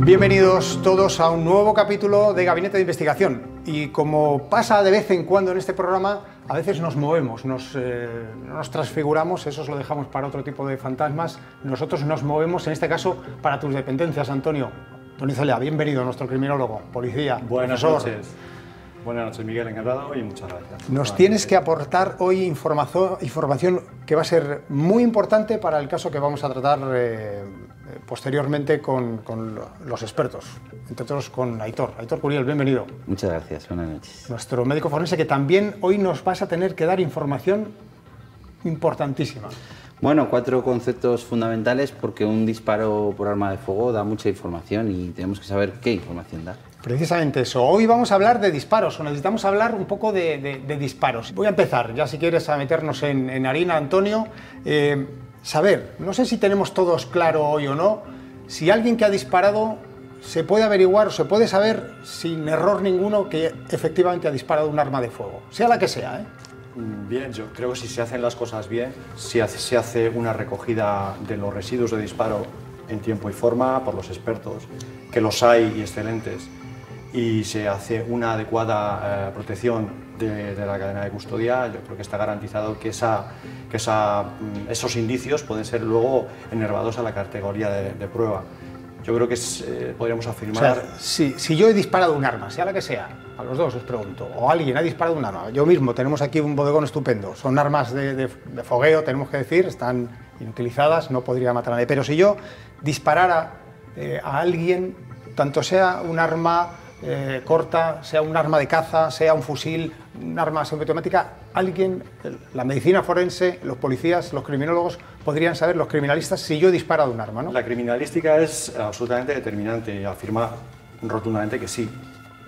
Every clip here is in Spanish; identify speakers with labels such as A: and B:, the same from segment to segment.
A: Bienvenidos todos a un nuevo capítulo de Gabinete de Investigación. Y como pasa de vez en cuando en este programa, a veces nos movemos, nos transfiguramos, eso os lo dejamos para otro tipo de fantasmas. Nosotros nos movemos, en este caso, para tus dependencias, Antonio. Antonio Zelea, bienvenido, nuestro criminólogo, policía,
B: Buenas
A: profesor.
B: noches. Buenas noches, Miguel, encantado y muchas gracias.
A: Nos tienes que aportar hoy información que va a ser muy importante para el caso que vamos a tratar posteriormente con los expertos, entre otros con Aitor. Aitor Curiel, bienvenido.
C: Muchas gracias, buenas noches.
A: Nuestro médico forense, que también hoy nos vas a tener que dar información importantísima.
C: Bueno, 4 conceptos fundamentales porque un disparo por arma de fuego da mucha información y tenemos que saber qué información da.
A: Precisamente eso. Hoy vamos a hablar de disparos, o necesitamos hablar un poco de disparos. Voy a empezar, ya si quieres, a meternos en harina, Antonio. Saber, no sé si tenemos todos claro hoy o no, si alguien que ha disparado se puede averiguar o se puede saber sin error ninguno que efectivamente ha disparado un arma de fuego, sea la que sea, ¿eh?
B: Bien, yo creo que si se hacen las cosas bien, si se hace una recogida de los residuos de disparo en tiempo y forma por los expertos, que los hay y excelentes, y se hace una adecuada protección de la cadena de custodia, yo creo que está garantizado que esos indicios pueden ser luego enervados a la categoría de prueba. Yo creo que podríamos afirmar...
A: O sea, si yo he disparado un arma, sea la que sea, a los dos os pregunto, o alguien ha disparado un arma, yo mismo, tenemos aquí un bodegón estupendo, son armas de fogueo, tenemos que decir, están inutilizadas, no podría matar a nadie, pero si yo disparara a alguien, tanto sea un arma corta, sea un arma de caza, sea un fusil, un arma semiautomática, alguien, la medicina forense, los policías, los criminólogos, podrían saber, los criminalistas, si yo he disparado un arma, ¿no?
B: La criminalística es absolutamente determinante y afirma rotundamente que sí.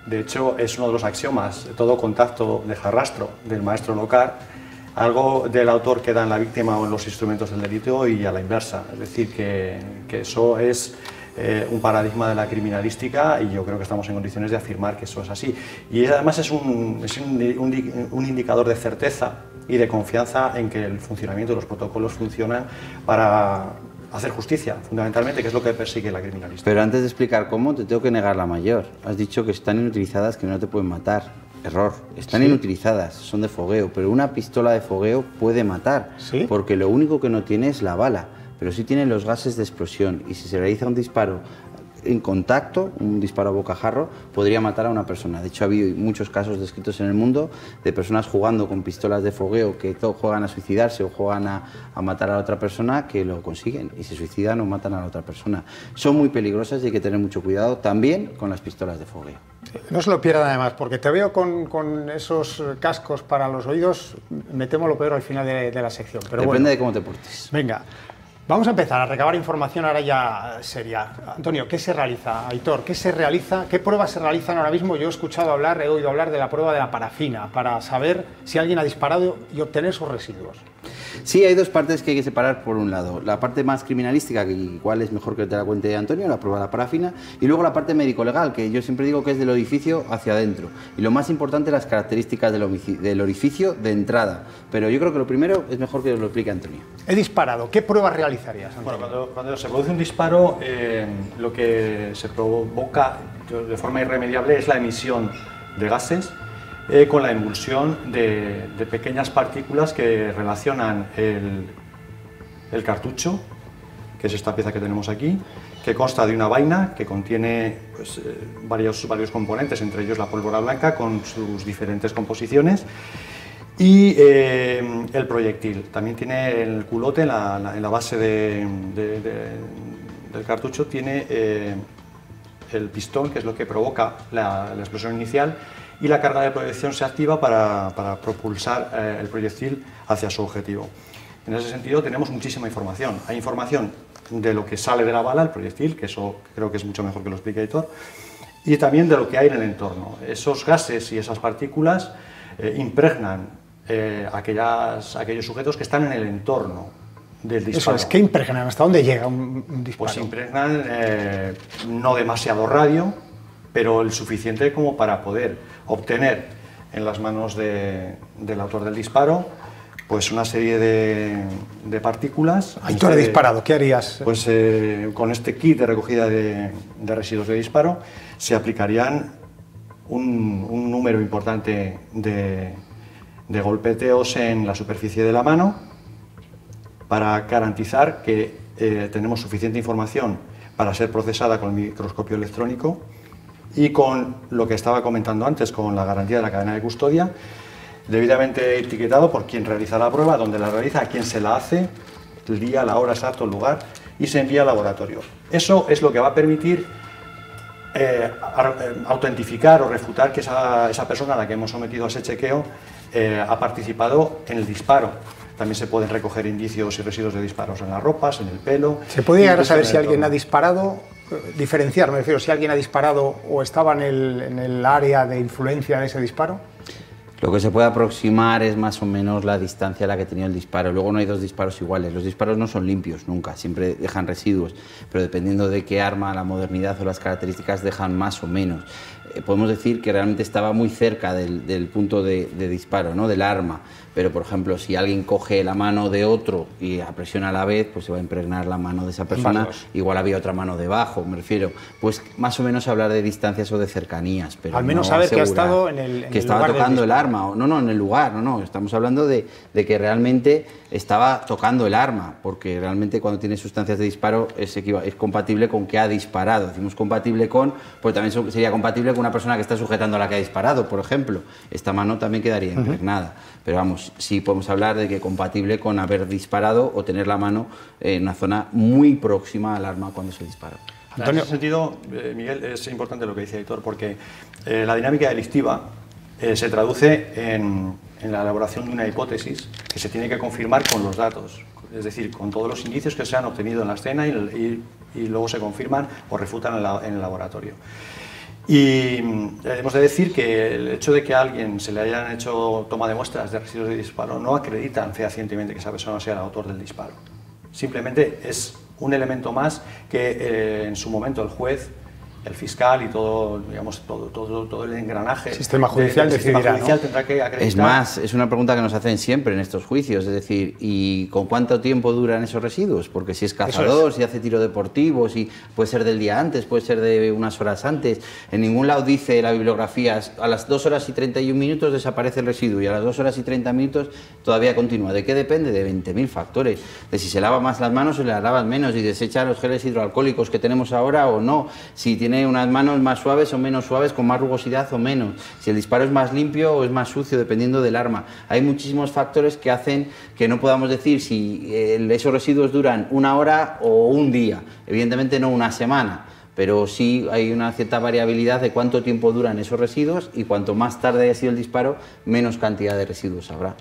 B: De hecho, es uno de los axiomas, todo contacto deja rastro, del maestro Locard, algo del autor queda en la víctima o en los instrumentos del delito y a la inversa. Es decir, que eso es un paradigma de la criminalística y yo creo que estamos en condiciones de afirmar que eso es así. Y además es un indicador de certeza y de confianza en que el funcionamiento de los protocolos funcionan para hacer justicia, fundamentalmente, que es lo que persigue la criminalística.
C: Pero antes de explicar cómo, te tengo que negar la mayor. Has dicho que están inutilizadas, que no te pueden matar. Error, están inutilizadas, son de fogueo, pero una pistola de fogueo puede matar,
A: ¿sí? Porque
C: lo único que no tiene es la bala, pero sí tiene los gases de explosión y si se realiza un disparo en contacto, un disparo a bocajarro, podría matar a una persona. De hecho, ha habido muchos casos descritos en el mundo de personas jugando con pistolas de fogueo que juegan a suicidarse o juegan a matar a la otra persona que lo consiguen y se suicidan o matan a la otra persona. Son muy peligrosas y hay que tener mucho cuidado también con las pistolas de fogueo.
A: No se lo pierdan además, porque te veo con esos cascos para los oídos, me temo lo peor al final de la sección. Pero
C: depende de cómo te portes.
A: Venga. Vamos a empezar a recabar información ahora ya seria. Antonio, ¿qué se realiza? Aitor, ¿qué se realiza? ¿Qué pruebas se realizan ahora mismo? Yo he oído hablar de la prueba de la parafina para saber si alguien ha disparado y obtener sus residuos.
C: Sí, hay dos partes que hay que separar. Por un lado, la parte más criminalística, que igual es mejor que te la cuente Antonio, la prueba de la parafina, y luego la parte médico-legal, que yo siempre digo que es del orificio hacia adentro. Y lo más importante, las características del orificio de entrada. Pero yo creo que lo primero es mejor que lo explique Antonio.
A: He disparado. ¿Qué pruebas realizarías, Antonio?
B: Bueno, cuando se produce un disparo, lo que se provoca de forma irremediable es la emisión de gases con la emulsión de pequeñas partículas que relacionan el cartucho, que es esta pieza que tenemos aquí, que consta de una vaina que contiene pues, varios componentes, entre ellos la pólvora blanca con sus diferentes composiciones, y el proyectil. También tiene el culote en la base del cartucho, tiene el pistón, que es lo que provoca la explosión inicial, y la carga de proyección se activa para propulsar el proyectil hacia su objetivo. En ese sentido tenemos muchísima información. Hay información de lo que sale de la bala, el proyectil, que eso creo que es mucho mejor que lo explique Aitor, y también de lo que hay en el entorno. Esos gases y esas partículas impregnan aquellos sujetos que están en el entorno del disparo.
A: Eso es, ¿qué impregnan? ¿Hasta dónde llega un disparo?
B: Pues impregnan no demasiado radio, pero el suficiente como para poder obtener en las manos del autor del disparo pues una serie de partículas.
A: Ahí tú has disparado, ¿qué harías?
B: Pues con este kit de recogida de residuos de disparo se aplicarían un número importante de golpeteos en la superficie de la mano para garantizar que tenemos suficiente información para ser procesada con el microscopio electrónico y con lo que estaba comentando antes, con la garantía de la cadena de custodia, debidamente etiquetado por quien realiza la prueba, dónde la realiza, a quién se la hace, el día, la hora exacto, el lugar, y se envía al laboratorio. Eso es lo que va a permitir autentificar o refutar que esa persona a la que hemos sometido a ese chequeo ha participado en el disparo. También se pueden recoger indicios y residuos de disparos en las ropas, en el pelo.
A: ¿Se puede llegar a saber si alguien ha disparado? Diferenciar, me refiero, si alguien ha disparado o estaba en el área de influencia de ese disparo.
C: Lo que se puede aproximar es más o menos la distancia a la que tenía el disparo. Luego no hay dos disparos iguales. Los disparos no son limpios nunca, siempre dejan residuos, pero dependiendo de qué arma, la modernidad o las características dejan más o menos. Podemos decir que realmente estaba muy cerca del punto de disparo, ¿no? Del arma, pero por ejemplo si alguien coge la mano de otro y apresiona a la vez, pues se va a impregnar la mano de esa persona, igual había otra mano debajo, me refiero, pues más o menos hablar de distancias o de cercanías, pero
A: al menos
C: no
A: saber que ha estado en el
C: que estaba
A: lugar
C: tocando el arma, no en el lugar, no, estamos hablando de que realmente estaba tocando el arma, porque realmente cuando tiene sustancias de disparo es compatible con que ha disparado. Decimos compatible con, pues también sería compatible con una persona que está sujetando a la que ha disparado, por ejemplo. Esta mano también quedaría impregnada. Pero vamos, sí podemos hablar de que compatible con haber disparado o tener la mano en una zona muy próxima al arma cuando se dispara.
B: Antonio. En ese sentido, Miguel, es importante lo que dice Aitor, porque la dinámica delictiva se traduce en la elaboración de una hipótesis que se tiene que confirmar con los datos, es decir, con todos los indicios que se han obtenido en la escena y luego se confirman o refutan en el laboratorio. Y hemos de decir que el hecho de que a alguien se le hayan hecho toma de muestras de residuos de disparo no acreditan fehacientemente que esa persona sea el autor del disparo. Simplemente es un elemento más que en su momento el juez, el fiscal y todo, digamos, todo el engranaje.
A: El sistema judicial decidirá, ¿no?
B: Tendrá que acreditar.
C: Es más, es una pregunta que nos hacen siempre en estos juicios, es decir, ¿y con cuánto tiempo duran esos residuos? Porque si es cazador, si hace tiro deportivo, si puede ser del día antes, puede ser de unas horas antes. En ningún lado dice la bibliografía, a las 2 horas y 31 minutos desaparece el residuo y a las 2 horas y 30 minutos todavía continúa. ¿De qué depende? De 20.000 factores. De si se lava más las manos o se las lavan menos, y desecha los geles hidroalcohólicos que tenemos ahora o no, si tiene unas manos más suaves o menos suaves, con más rugosidad o menos, si el disparo es más limpio o es más sucio, dependiendo del arma. Hay muchísimos factores que hacen que no podamos decir si esos residuos duran 1 hora o un día, evidentemente no una semana, pero sí hay una cierta variabilidad de cuánto tiempo duran esos residuos, y cuanto más tarde haya sido el disparo, menos cantidad de residuos habrá.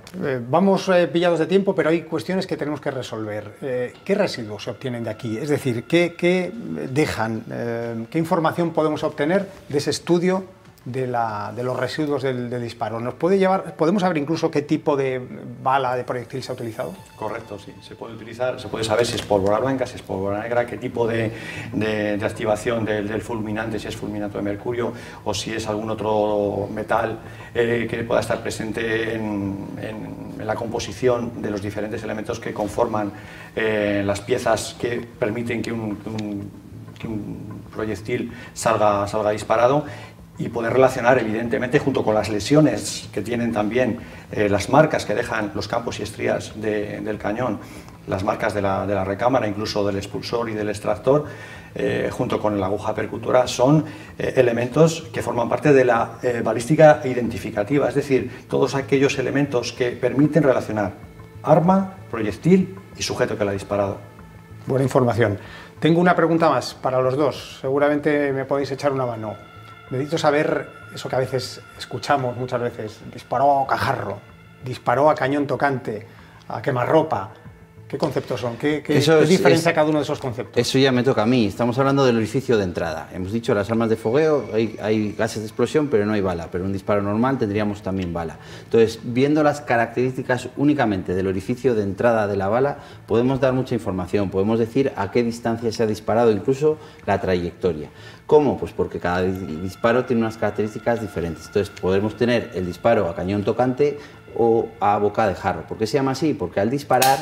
A: Vamos pillados de tiempo, pero hay cuestiones que tenemos que resolver. ¿Qué residuos se obtienen de aquí? Es decir, ¿qué dejan? ¿Qué información podemos obtener de ese estudio de los residuos del disparo? ¿Nos puede llevar, podemos saber incluso qué tipo de bala, de proyectil se ha utilizado?
B: Correcto, sí. Se puede utilizar, se puede saber si es pólvora blanca, si es pólvora negra, qué tipo de activación del fulminante, si es fulminato de mercurio o si es algún otro metal que pueda estar presente en la composición de los diferentes elementos que conforman las piezas que permiten que un proyectil salga disparado, y poder relacionar evidentemente junto con las lesiones que tienen también las marcas que dejan los campos y estrías del cañón, las marcas de la recámara, incluso del expulsor y del extractor, junto con la aguja percutora, son elementos que forman parte de la balística identificativa, es decir, todos aquellos elementos que permiten relacionar arma, proyectil y sujeto que la ha disparado.
A: Buena información. Tengo una pregunta más para los dos, seguramente me podéis echar una mano. Necesito saber eso que a veces escuchamos muchas veces: disparó a bocajarro, disparó a cañón tocante, a quemarropa. ¿Qué conceptos son? ¿Qué diferencia cada uno de esos conceptos?
C: Eso ya me toca a mí. Estamos hablando del orificio de entrada. Hemos dicho las armas de fogueo, hay gases de explosión, pero no hay bala. Pero en un disparo normal tendríamos también bala. Entonces, viendo las características únicamente del orificio de entrada de la bala, podemos dar mucha información. Podemos decir a qué distancia se ha disparado, incluso la trayectoria. ¿Cómo? Pues porque cada disparo tiene unas características diferentes. Entonces, podemos tener el disparo a cañón tocante o a boca de jarro. ¿Por qué se llama así? Porque al disparar,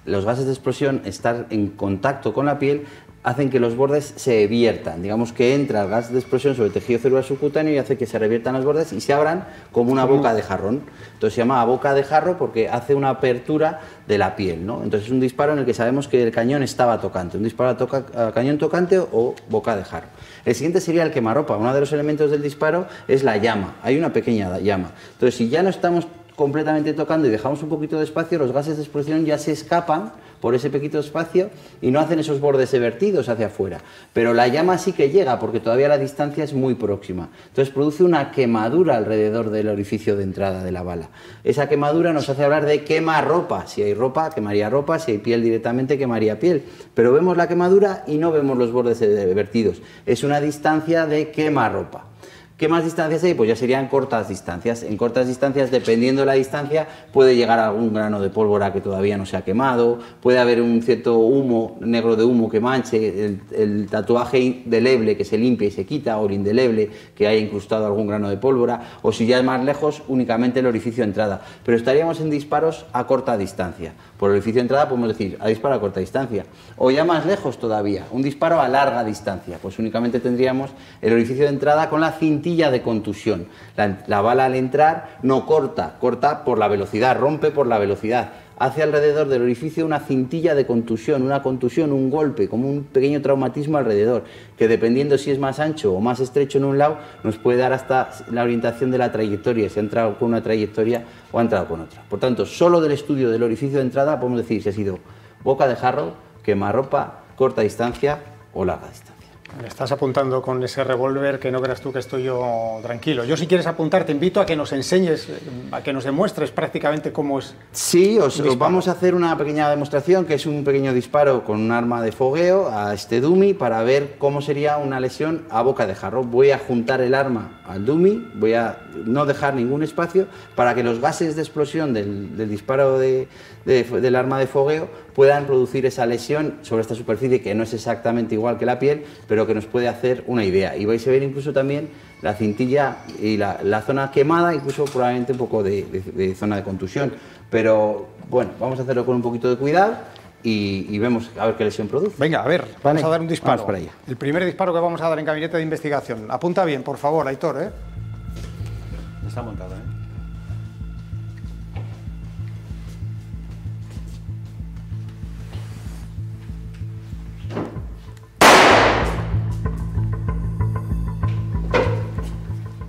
C: los gases de explosión, estar en contacto con la piel, hacen que los bordes se viertan. Digamos que entra el gas de explosión sobre el tejido celular subcutáneo y hace que se reviertan los bordes y se abran como una boca de jarrón. Entonces se llama boca de jarro porque hace una apertura de la piel, ¿no? Entonces es un disparo en el que sabemos que el cañón estaba tocante. Un disparo a cañón tocante o boca de jarro. El siguiente sería el quemarropa. Uno de los elementos del disparo es la llama. Hay una pequeña llama. Entonces, si ya no estamos completamente tocando y dejamos un poquito de espacio, los gases de explosión ya se escapan por ese pequeño espacio y no hacen esos bordes vertidos hacia afuera. Pero la llama sí que llega porque todavía la distancia es muy próxima. Entonces produce una quemadura alrededor del orificio de entrada de la bala. Esa quemadura nos hace hablar de quemarropa. Si hay ropa, quemaría ropa. Si hay piel directamente, quemaría piel. Pero vemos la quemadura y no vemos los bordes vertidos. Es una distancia de quemarropa. ¿Qué más distancias hay? Pues ya serían cortas distancias. En cortas distancias, dependiendo de la distancia, puede llegar algún grano de pólvora que todavía no se ha quemado, puede haber un cierto humo, negro de humo que manche, el tatuaje indeleble que se limpia y se quita, o el indeleble que haya incrustado algún grano de pólvora, o si ya es más lejos, únicamente el orificio de entrada. Pero estaríamos en disparos a corta distancia. Por el orificio de entrada podemos decir a disparo a corta distancia. O ya más lejos todavía, un disparo a larga distancia. Pues únicamente tendríamos el orificio de entrada con la cintilla de contusión. La bala al entrar no corta, corta por la velocidad, rompe por la velocidad. Hace alrededor del orificio una cintilla de contusión, un golpe, como un pequeño traumatismo alrededor, que dependiendo si es más ancho o más estrecho en un lado, nos puede dar hasta la orientación de la trayectoria, si ha entrado con una trayectoria o ha entrado con otra. Por tanto, solo del estudio del orificio de entrada podemos decir si ha sido boca de jarro, quemarropa, corta distancia o larga distancia.
A: Me estás apuntando con ese revólver que no creas tú que estoy yo tranquilo. Yo, si quieres apuntar, te invito a que nos enseñes, a que nos demuestres prácticamente cómo es.
C: Sí, os vamos a hacer una pequeña demostración, que es un pequeño disparo con un arma de fogueo a este dummy para ver cómo sería una lesión a boca de jarro. Voy a juntar el arma al dummy, voy a no dejar ningún espacio para que los gases de explosión del disparo del arma de fogueo puedan producir esa lesión sobre esta superficie que no es exactamente igual que la piel, pero que nos puede hacer una idea. Y vais a ver incluso también la cintilla y la zona quemada, incluso probablemente un poco de zona de contusión. Pero bueno, vamos a hacerlo con un poquito de cuidado y vemos a ver qué lesión produce.
A: Venga, a ver, vamos a dar un disparo.
C: Vamos para allá.
A: El primer disparo que vamos a dar en gabinete de investigación. Apunta bien, por favor, Aitor, ¿eh?
B: Está montado, ¿eh?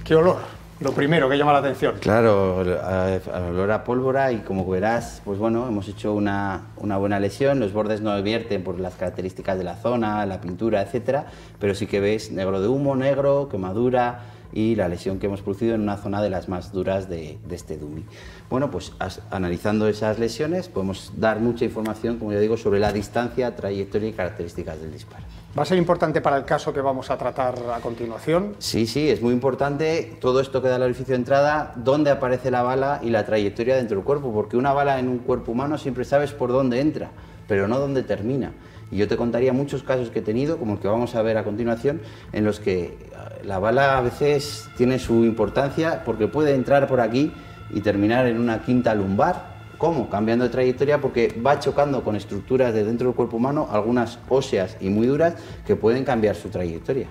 A: ¿Qué olor? Lo primero que llama la atención.
C: Claro, al olor a pólvora, y como verás, pues bueno, hemos hecho una buena lesión. Los bordes no vierten por las características de la zona, la pintura, etcétera, pero sí que ves negro de humo, negro, quemadura y la lesión que hemos producido en una zona de las más duras de este dummy. Bueno, pues analizando esas lesiones podemos dar mucha información, como ya digo, sobre la distancia, trayectoria y características del disparo.
A: ¿Va a ser importante para el caso que vamos a tratar a continuación?
C: Sí, es muy importante todo esto que da el orificio de entrada, dónde aparece la bala y la trayectoria dentro del cuerpo, porque una bala en un cuerpo humano siempre sabes por dónde entra, pero no dónde termina. Y yo te contaría muchos casos que he tenido, como el que vamos a ver a continuación, en los que la bala a veces tiene su importancia porque puede entrar por aquí y terminar en una quinta lumbar. ¿Cómo? Cambiando de trayectoria, porque va chocando con estructuras de dentro del cuerpo humano, algunas óseas y muy duras, que pueden cambiar su trayectoria.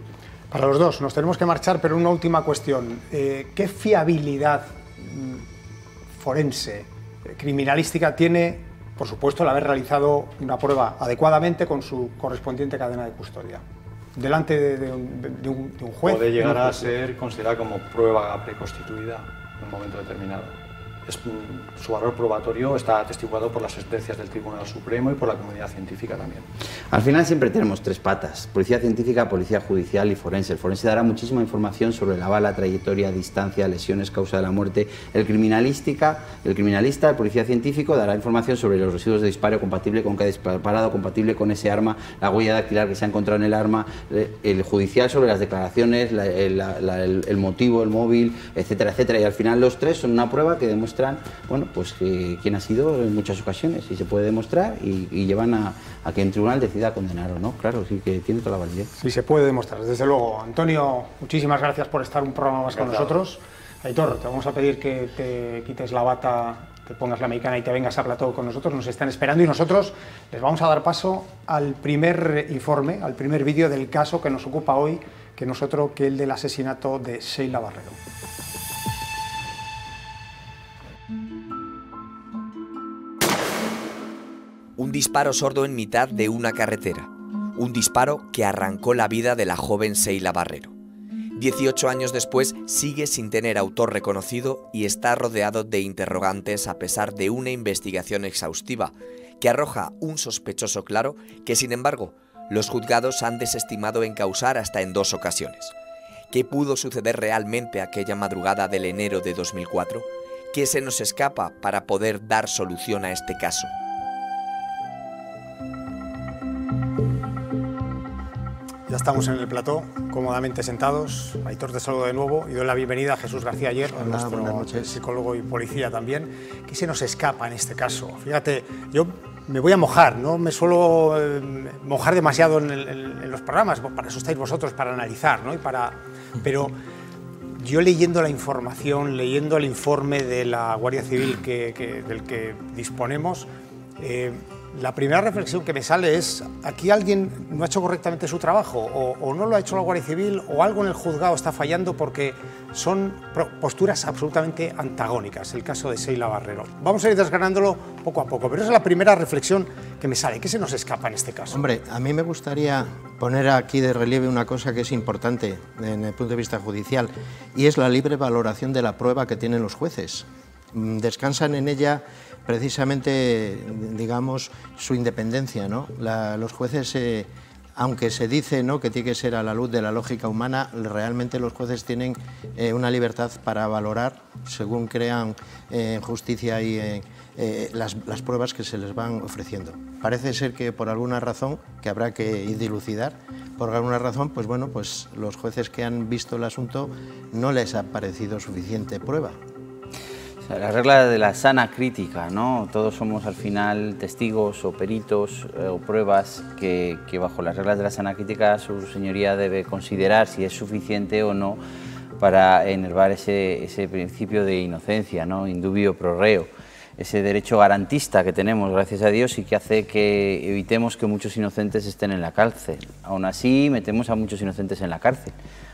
A: Para los dos, nos tenemos que marchar, pero una última cuestión. ¿Qué fiabilidad forense, criminalística tiene, por supuesto, el haber realizado una prueba adecuadamente con su correspondiente cadena de custodia? Delante de un juez.
B: Puede llegar a ser considerada como prueba preconstituida en un momento determinado. Su valor probatorio está atestiguado por las sentencias del Tribunal Supremo y por la comunidad científica también.
C: Al final siempre tenemos tres patas: policía científica, policía judicial y forense. El forense dará muchísima información sobre la bala, trayectoria, distancia, lesiones, causa de la muerte. El criminalista, el policía científico, dará información sobre los residuos de disparo compatible con que ha disparado, compatible con ese arma, la huella dactilar que se ha encontrado en el arma. El judicial sobre las declaraciones, el motivo, el móvil, etcétera, etcétera. Y al final los tres son una prueba que demuestra, bueno, pues quién ha sido en muchas ocasiones, y se puede demostrar y llevan a que el tribunal decida condenar o no. Claro, sí que tiene toda la validez.
A: Sí, se puede demostrar, desde luego. Antonio, muchísimas gracias por estar un programa más con nosotros. Aitor, te vamos a pedir que te quites la bata, te pongas la americana y te vengas a plató con nosotros, nos están esperando y nosotros les vamos a dar paso al primer informe, al primer vídeo del caso que nos ocupa hoy, que no es otro que el del asesinato de Sheila Barrero.
D: Un disparo sordo en mitad de una carretera. Un disparo que arrancó la vida de la joven Sheila Barrero. 18 años después sigue sin tener autor reconocido y está rodeado de interrogantes a pesar de una investigación exhaustiva que arroja un sospechoso claro que, sin embargo, los juzgados han desestimado encausar hasta en 2 ocasiones. ¿Qué pudo suceder realmente aquella madrugada del enero de 2004? ¿Qué se nos escapa para poder dar solución a este caso?
A: Ya estamos en el plató, cómodamente sentados. Aitor, te saludo de nuevo y doy la bienvenida a Jesús García Ayer, nuestro psicólogo y policía también. ¿Qué se nos escapa en este caso? Fíjate, yo me voy a mojar, no me suelo mojar demasiado en los programas, para eso estáis vosotros, para analizar, ¿no? Pero yo leyendo la información, leyendo el informe de la Guardia Civil del que disponemos, la primera reflexión que me sale es: aquí alguien no ha hecho correctamente su trabajo, o no lo ha hecho la Guardia Civil, o algo en el juzgado está fallando, porque son posturas absolutamente antagónicas, el caso de Sheila Barrero. Vamos a ir desgranándolo poco a poco, pero esa es la primera reflexión que me sale. ¿Qué se nos escapa en este caso?
E: Hombre, a mí me gustaría poner aquí de relieve una cosa que es importante en el punto de vista judicial, y es la libre valoración de la prueba que tienen los jueces. Descansan en ella precisamente, digamos, su independencia, ¿no? Los jueces, aunque se dice, ¿no?, que tiene que ser a la luz de la lógica humana, realmente los jueces tienen una libertad para valorar, según crean justicia y las pruebas que se les van ofreciendo. Parece ser que por alguna razón, que habrá que dilucidar, por alguna razón, pues bueno, pues los jueces que han visto el asunto no les ha parecido suficiente prueba.
C: La regla de la sana crítica, ¿no? Todos somos al final testigos o peritos o pruebas que bajo las reglas de la sana crítica su señoría debe considerar si es suficiente o no para enervar ese principio de inocencia, ¿no? Indubio pro reo, ese derecho garantista que tenemos, gracias a Dios, y que hace que evitemos que muchos inocentes estén en la cárcel. Aún así, metemos a muchos inocentes en la cárcel.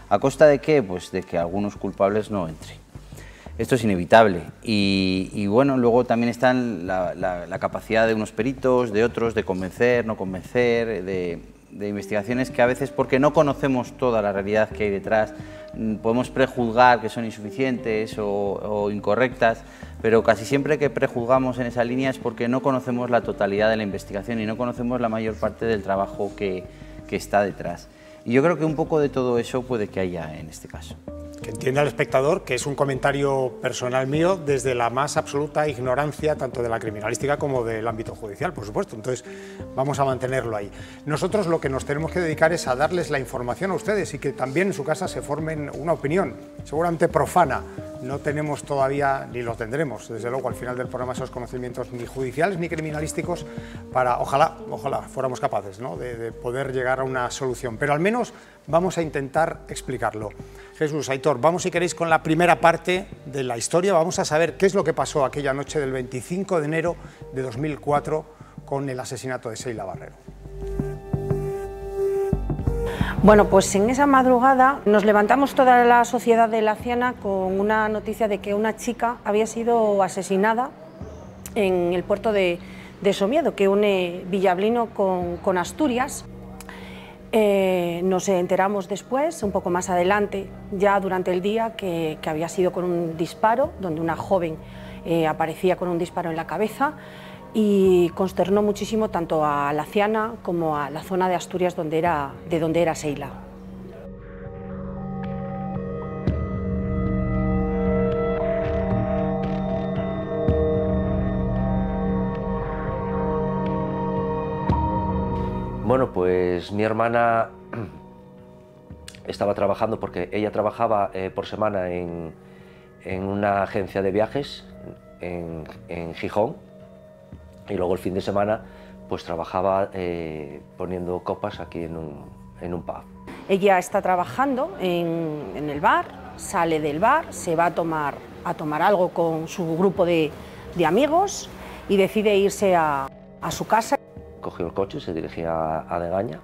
C: ¿A costa de qué? Pues de que algunos culpables no entren. Esto es inevitable y bueno, luego también está la capacidad de unos peritos, de otros, de convencer, no convencer, de investigaciones que a veces, porque no conocemos toda la realidad que hay detrás, podemos prejuzgar que son insuficientes o incorrectas, pero casi siempre que prejuzgamos en esa línea es porque no conocemos la totalidad de la investigación y no conocemos la mayor parte del trabajo que está detrás. Y yo creo que un poco de todo eso puede que haya en este caso.
A: Que entienda el espectador que es un comentario personal mío desde la más absoluta ignorancia tanto de la criminalística como del ámbito judicial, por supuesto. Entonces vamos a mantenerlo ahí. Nosotros lo que nos tenemos que dedicar es a darles la información a ustedes y que también en su casa se formen una opinión, seguramente profana. No tenemos todavía, ni lo tendremos, desde luego, al final del programa, esos conocimientos ni judiciales ni criminalísticos para, ojalá fuéramos capaces, ¿no?, de poder llegar a una solución. Pero al menos vamos a intentar explicarlo. Jesús, Aitor, vamos, si queréis, con la primera parte de la historia. Vamos a saber qué es lo que pasó aquella noche del 25 de enero de 2004 con el asesinato de Sheila Barrero.
F: Bueno, pues en esa madrugada nos levantamos toda la sociedad de Laciana con una noticia de que una chica había sido asesinada en el puerto de Somiedo, que une Villablino con Asturias. Nos enteramos después, un poco más adelante, ya durante el día, que había sido con un disparo, donde una joven aparecía con un disparo en la cabeza, y consternó muchísimo tanto a Laciana como a la zona de Asturias de donde era Sheila.
G: Bueno, pues mi hermana estaba trabajando, porque ella trabajaba por semana en una agencia de viajes en Gijón, y luego el fin de semana pues trabajaba poniendo copas aquí en un pub.
F: Ella está trabajando en el bar sale del bar, se va a tomar algo con su grupo de amigos y decide irse a su casa.
G: Cogió el coche, se dirigía a Degaña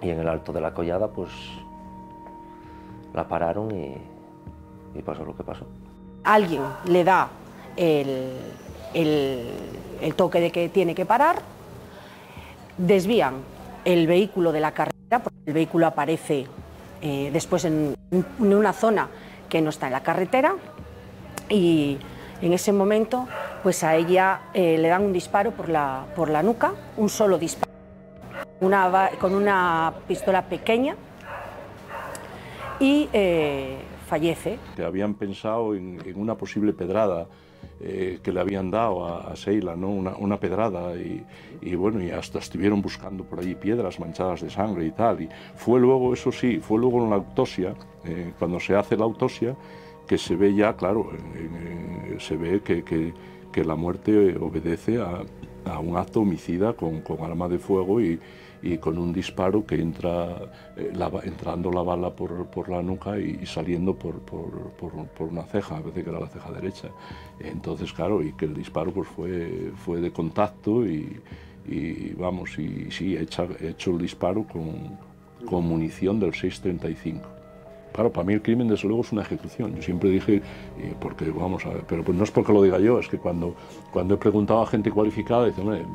G: y en el alto de la collada pues la pararon y pasó lo que pasó.
F: Alguien le da el toque de que tiene que parar, desvían el vehículo de la carretera, porque el vehículo aparece después en una zona que no está en la carretera, y en ese momento pues a ella le dan un disparo por la nuca, un solo disparo, con una pistola pequeña, y fallece.
H: Que habían pensado en una posible pedrada que le habían dado a Sheila, ¿no? Una pedrada, y bueno, y hasta estuvieron buscando por allí piedras manchadas de sangre y tal. Y fue luego, eso sí, fue luego en la autopsia, cuando se hace la autopsia, que se ve ya, claro, se ve que la muerte obedece a un acto homicida con arma de fuego y con un disparo que entrando la bala por la nuca y saliendo por una ceja, a veces que era la ceja derecha. Entonces, claro, y que el disparo pues fue de contacto y vamos, y sí, hecho el disparo con munición del 6.35. Claro, para mí el crimen, desde luego, es una ejecución. Yo siempre dije, porque vamos a ver, pero pues no es porque lo diga yo, es que cuando he preguntado a gente cualificada, dice, hombre,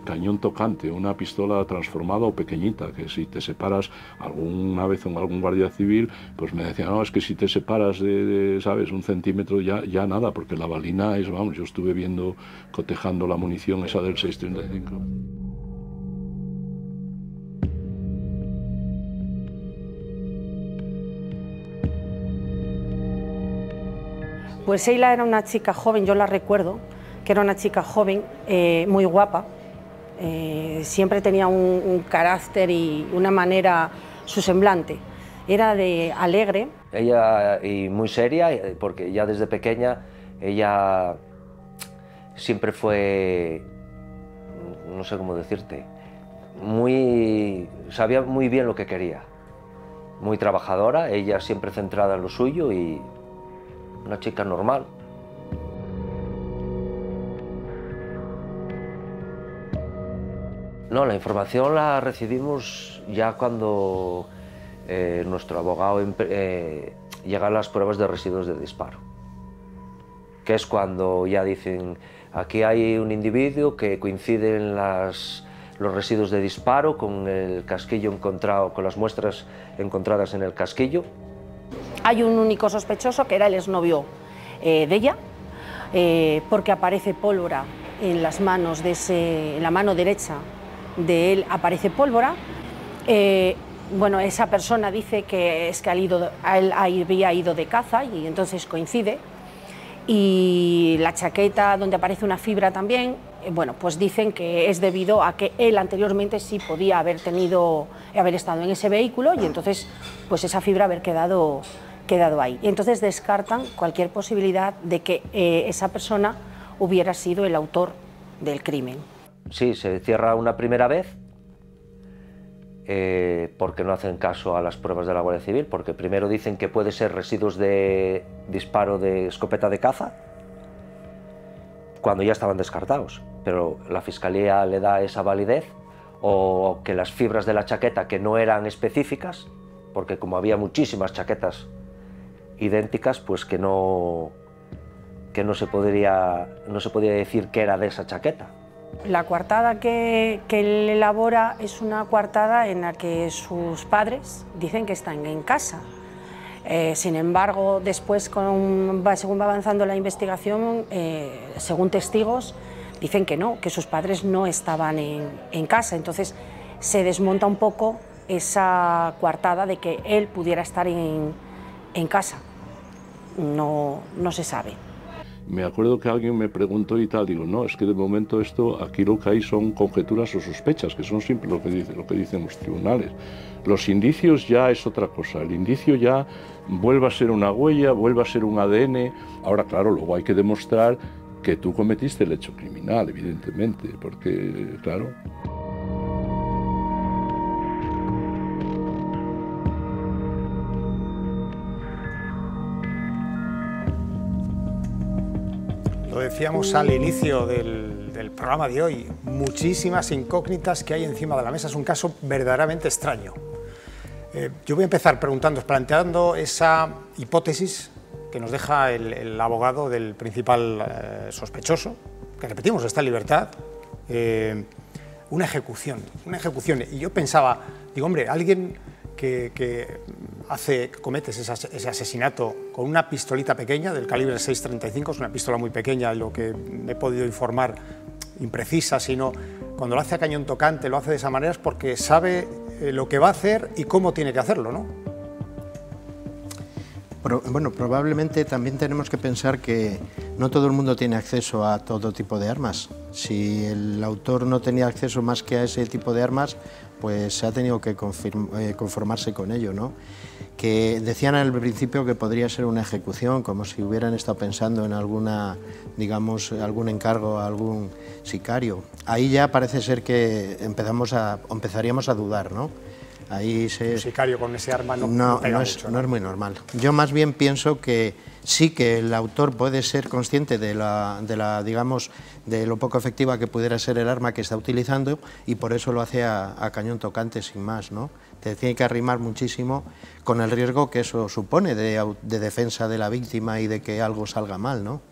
H: cañón tocante, una pistola transformada o pequeñita, que si te separas alguna vez con algún guardia civil, pues me decían, no, es que si te separas ¿sabes?, 1 centímetro ya nada, porque la balina es, vamos, yo estuve viendo, cotejando la munición esa del 6.35.
F: Pues Sheila era una chica joven, yo la recuerdo, que era una chica joven, muy guapa, siempre tenía un carácter y una manera, su semblante, era de alegre.
G: Ella, y muy seria, porque ya desde pequeña, ella siempre fue, no sé cómo decirte, sabía muy bien lo que quería, muy trabajadora, ella siempre centrada en lo suyo y una chica normal. No, la información la recibimos ya cuando nuestro abogado llega a las pruebas de residuos de disparo, que es cuando ya dicen, aquí hay un individuo que coinciden los residuos de disparo con el casquillo encontrado, con las muestras encontradas en el casquillo.
F: Hay un único sospechoso, que era el exnovio de ella, porque aparece pólvora en las manos en la mano derecha de él aparece pólvora. Bueno, esa persona dice que es que él había ido de caza y entonces coincide. Y la chaqueta donde aparece una fibra también, bueno, pues dicen que es debido a que él anteriormente sí podía haber estado en ese vehículo y entonces pues esa fibra haber quedado ahí. Y entonces descartan cualquier posibilidad de que esa persona hubiera sido el autor del crimen.
G: Sí, se cierra una primera vez porque no hacen caso a las pruebas de la Guardia Civil, porque primero dicen que puede ser residuos de disparo de escopeta de caza, cuando ya estaban descartados, pero la Fiscalía le da esa validez, o que las fibras de la chaqueta que no eran específicas, porque como había muchísimas chaquetas idénticas, pues que no se podría decir que era de esa chaqueta.
F: La coartada que él elabora es una coartada en la que sus padres dicen que están en casa. Sin embargo, después, según va avanzando la investigación, según testigos, dicen que no, que sus padres no estaban en casa. Entonces se desmonta un poco esa coartada de que él pudiera estar en casa. No se sabe.
H: Me acuerdo que alguien me preguntó y tal, digo, no, es que de momento aquí lo que hay son conjeturas o sospechas, que son siempre lo que dicen los tribunales. Los indicios ya es otra cosa, el indicio ya vuelve a ser una huella, vuelve a ser un ADN. Ahora, claro, luego hay que demostrar que tú cometiste el hecho criminal, evidentemente, porque, claro...
A: Lo decíamos al inicio del programa de hoy, muchísimas incógnitas que hay encima de la mesa. Es un caso verdaderamente extraño. Yo voy a empezar planteando esa hipótesis que nos deja el abogado del principal sospechoso, que repetimos, está en libertad, una ejecución. Y yo pensaba, digo, hombre, alguien que comete ese asesinato con una pistolita pequeña del calibre 6.35, es una pistola muy pequeña, lo que me he podido informar, imprecisa, sino cuando lo hace a cañón tocante, lo hace de esa manera es porque sabe lo que va a hacer y cómo tiene que hacerlo, ¿no?
E: Bueno, probablemente también tenemos que pensar que no todo el mundo tiene acceso a todo tipo de armas. Si el autor no tenía acceso más que a ese tipo de armas, pues se ha tenido que conformarse con ello, ¿no? Que decían al principio que podría ser una ejecución, como si hubieran estado pensando en alguna, digamos, algún encargo a algún sicario. Ahí ya parece ser que empezaríamos a dudar, ¿no? Ahí un
A: sicario con ese arma no
E: es muy normal. Yo más bien pienso que sí que el autor puede ser consciente de digamos, de lo poco efectiva que pudiera ser el arma que está utilizando y por eso lo hace a cañón tocante sin más, ¿no? Te tiene que arrimar muchísimo con el riesgo que eso supone de defensa de la víctima y de que algo salga mal, ¿no?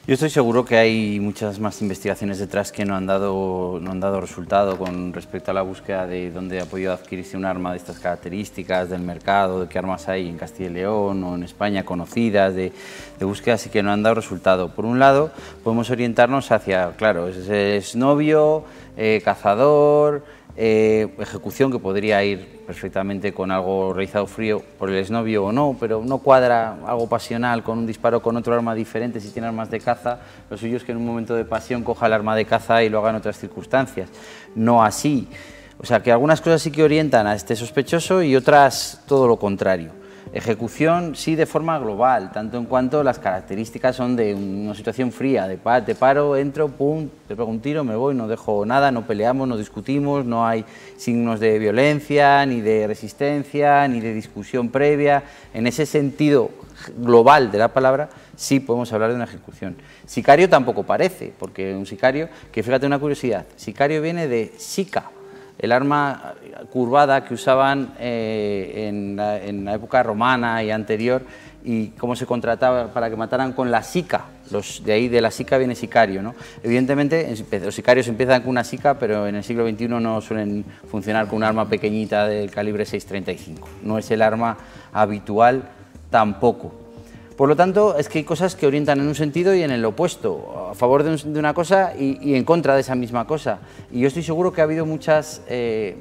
C: Yo estoy seguro que hay muchas más investigaciones detrás que no han dado resultado con respecto a la búsqueda de dónde ha podido adquirirse un arma de estas características, del mercado, de qué armas hay en Castilla y León o en España conocidas, de búsquedas y que no han dado resultado. Por un lado, podemos orientarnos hacia, claro, es novio, cazador, ejecución, que podría ir perfectamente con algo realizado frío por el exnovio o no, pero no cuadra algo pasional con un disparo con otro arma diferente. Si tiene armas de caza, lo suyo es que en un momento de pasión coja el arma de caza y lo haga en otras circunstancias, no así. O sea que algunas cosas sí que orientan a este sospechoso y otras todo lo contrario. Ejecución sí de forma global, tanto en cuanto las características son de una situación fría, de te paro, entro, pum, te pego un tiro, me voy, no dejo nada, no peleamos, no discutimos, no hay signos de violencia, ni de resistencia, ni de discusión previa. En ese sentido global de la palabra sí podemos hablar de una ejecución. Sicario tampoco parece, porque un sicario, que fíjate una curiosidad, sicario viene de sica, el arma curvada que usaban en la época romana y anterior, y cómo se contrataba para que mataran con la sica. De ahí de la sica viene sicario, ¿no? Evidentemente los sicarios empiezan con una sica, pero en el siglo XXI no suelen funcionar con un arma pequeñita del calibre 6.35. No es el arma habitual tampoco. Por lo tanto, es que hay cosas que orientan en un sentido y en el opuesto, a favor de una cosa y en contra de esa misma cosa. Y yo estoy seguro que ha habido muchas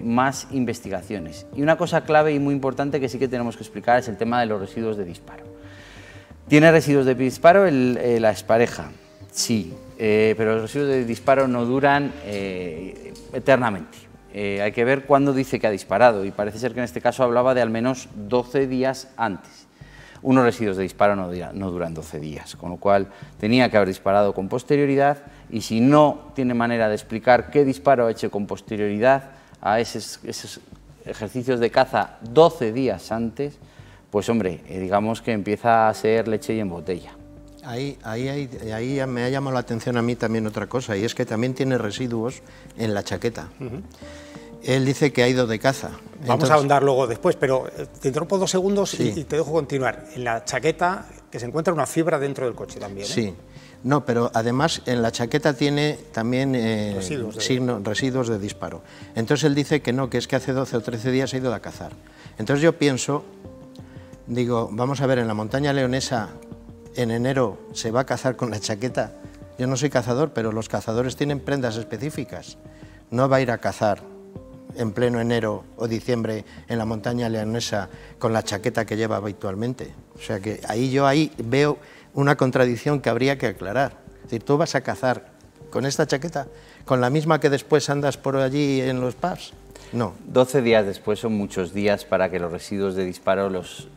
C: más investigaciones. Y una cosa clave y muy importante que sí que tenemos que explicar es el tema de los residuos de disparo. ¿Tiene residuos de disparo la expareja? Sí, pero los residuos de disparo no duran eternamente. Hay que ver cuándo dice que ha disparado y parece ser que en este caso hablaba de al menos 12 días antes. Unos residuos de disparo no duran 12 días, con lo cual tenía que haber disparado con posterioridad y si no tiene manera de explicar qué disparo ha hecho con posterioridad a esos ejercicios de caza 12 días antes, pues hombre, digamos que empieza a ser leche y en botella.
E: Ahí me ha llamado la atención a mí también otra cosa, y es que también tiene residuos en la chaqueta. Él dice que ha ido de caza.
A: Vamos a ahondar luego después, pero te interrumpo 2 segundos
E: sí.
A: y te dejo continuar. En la chaqueta, que se encuentra una fibra dentro del coche también, ¿eh?
E: Sí. No, pero además en la chaqueta tiene también residuos de disparo. Entonces él dice que no, que es que hace 12 o 13 días ha ido a cazar. Entonces yo pienso, digo, vamos a ver, en la montaña leonesa en enero se va a cazar con la chaqueta. Yo no soy cazador, pero los cazadores tienen prendas específicas. No va a ir a cazar en pleno enero o diciembre en la montaña leonesa con la chaqueta que lleva habitualmente. O sea que ahí veo una contradicción que habría que aclarar. Es decir, tú vas a cazar con esta chaqueta, con la misma que después andas por allí en los pubs. No.
C: 12 días después son muchos días para que los residuos de disparo los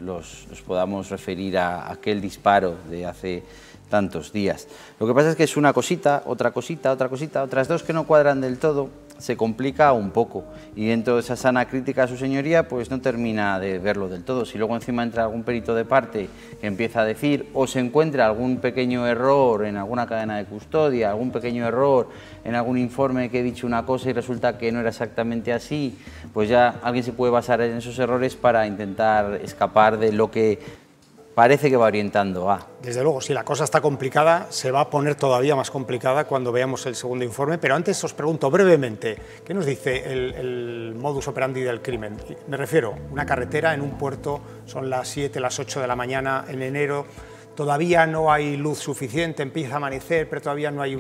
C: podamos referir a aquel disparo de hace tantos días. Lo que pasa es que es una cosita, otra cosita, otra cosita, otras dos que no cuadran del todo se complica un poco, y dentro de esa sana crítica a su señoría pues no termina de verlo del todo. Si luego encima entra algún perito de parte que empieza a decir, o se encuentra algún pequeño error en alguna cadena de custodia, algún pequeño error en algún informe que he dicho una cosa y resulta que no era exactamente así, pues ya alguien se puede basar en esos errores para intentar escapar de lo que parece que va orientando a.
A: Desde luego, si la cosa está complicada, se va a poner todavía más complicada cuando veamos el segundo informe, pero antes os pregunto brevemente, ¿qué nos dice el modus operandi del crimen? Me refiero, una carretera en un puerto, son las 7, las 8 de la mañana en enero, todavía no hay luz suficiente, empieza a amanecer, pero todavía no hay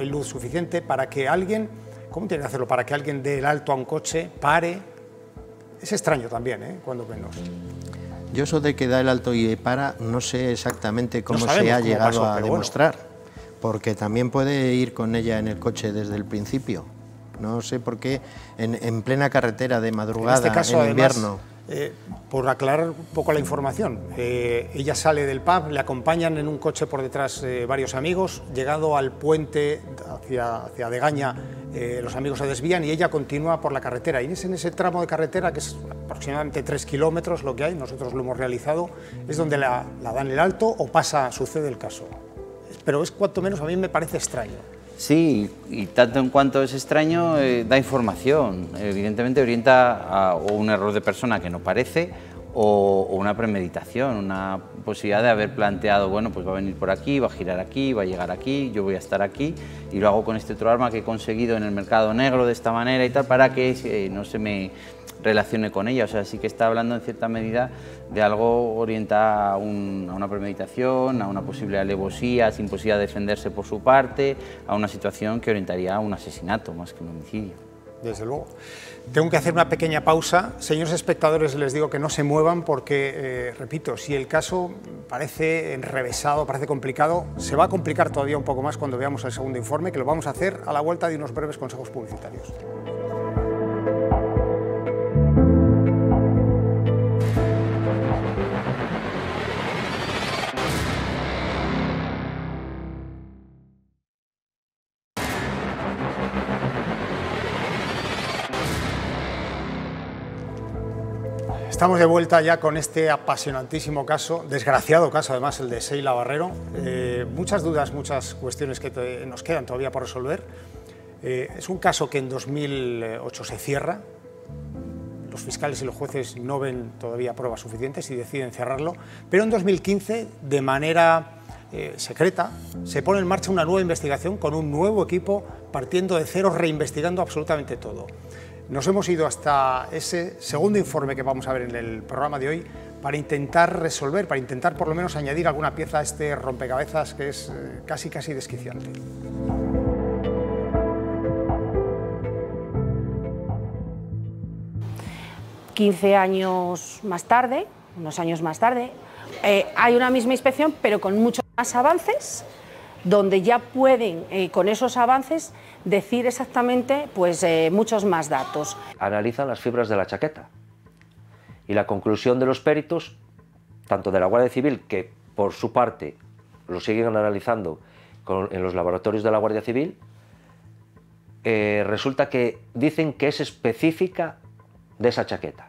A: luz suficiente para que alguien, ¿cómo tiene que hacerlo? Para que alguien dé el alto a un coche, pare. Es extraño también, cuando menos.
E: Yo eso de que da el alto y para, no sé exactamente cómo se ha llegado a demostrar, porque también puede ir con ella en el coche desde el principio. No sé por qué en plena carretera de madrugada, en este caso, invierno.
A: Por aclarar un poco la información, ella sale del pub, le acompañan en un coche por detrás varios amigos, llegado al puente hacia Degaña, los amigos se desvían y ella continúa por la carretera, y es en ese tramo de carretera, que es aproximadamente 3 kilómetros lo que hay, nosotros lo hemos realizado, es donde la dan el alto o sucede el caso. Pero es cuanto menos, a mí me parece extraño.
C: Sí, y tanto en cuanto es extraño, da información, evidentemente orienta a un error de persona que no parece, o una premeditación, una posibilidad de haber planteado, bueno, pues va a venir por aquí, va a girar aquí, va a llegar aquí, yo voy a estar aquí, y lo hago con este otro arma que he conseguido en el mercado negro de esta manera y tal, para que no se me relacione con ella. O sea, sí que está hablando en cierta medida de algo orienta a una premeditación, a una posible alevosía, sin posibilidad de defenderse por su parte, a una situación que orientaría a un asesinato más que un homicidio.
A: Desde luego. Tengo que hacer una pequeña pausa. Señores espectadores, les digo que no se muevan porque, repito, si el caso parece enrevesado, parece complicado, se va a complicar todavía un poco más cuando veamos el segundo informe, que lo vamos a hacer a la vuelta de unos breves consejos publicitarios. Estamos de vuelta ya con este apasionantísimo caso, desgraciado caso además, el de Sheila Barrero. Muchas dudas, muchas cuestiones que nos quedan todavía por resolver. Es un caso que en 2008 se cierra. Los fiscales y los jueces no ven todavía pruebas suficientes y deciden cerrarlo. Pero en 2015, de manera secreta, se pone en marcha una nueva investigación con un nuevo equipo, partiendo de cero, reinvestigando absolutamente todo. Nos hemos ido hasta ese segundo informe que vamos a ver en el programa de hoy para intentar resolver, para intentar por lo menos añadir alguna pieza a este rompecabezas que es casi desquiciante.
F: Años más tarde, unos años más tarde, hay una misma inspección pero con muchos más avances, donde ya pueden, con esos avances, decir exactamente pues, muchos más datos.
G: Analizan las fibras de la chaqueta y la conclusión de los peritos, tanto de la Guardia Civil, que por su parte lo siguen analizando en los laboratorios de la Guardia Civil, resulta que dicen que es específica de esa chaqueta,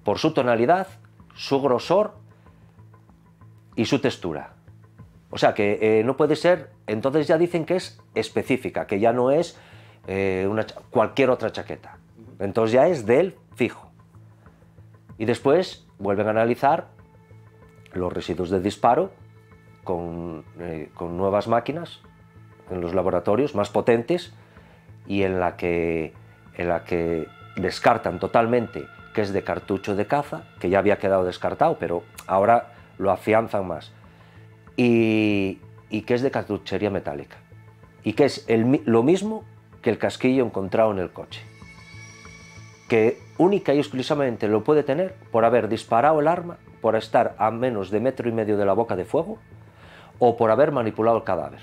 G: por su tonalidad, su grosor y su textura. O sea que no puede ser, entonces ya dicen que es específica, que ya no es cualquier otra chaqueta. Entonces ya es del fijo. Y después vuelven a analizar los residuos de disparo con nuevas máquinas en los laboratorios más potentes y en la que descartan totalmente que es de cartucho de caza, que ya había quedado descartado, pero ahora lo afianzan más. Y que es de cartuchería metálica y que es lo mismo que el casquillo encontrado en el coche, que única y exclusivamente lo puede tener por haber disparado el arma, por estar a menos de 1,5 metros de la boca de fuego o por haber manipulado el cadáver.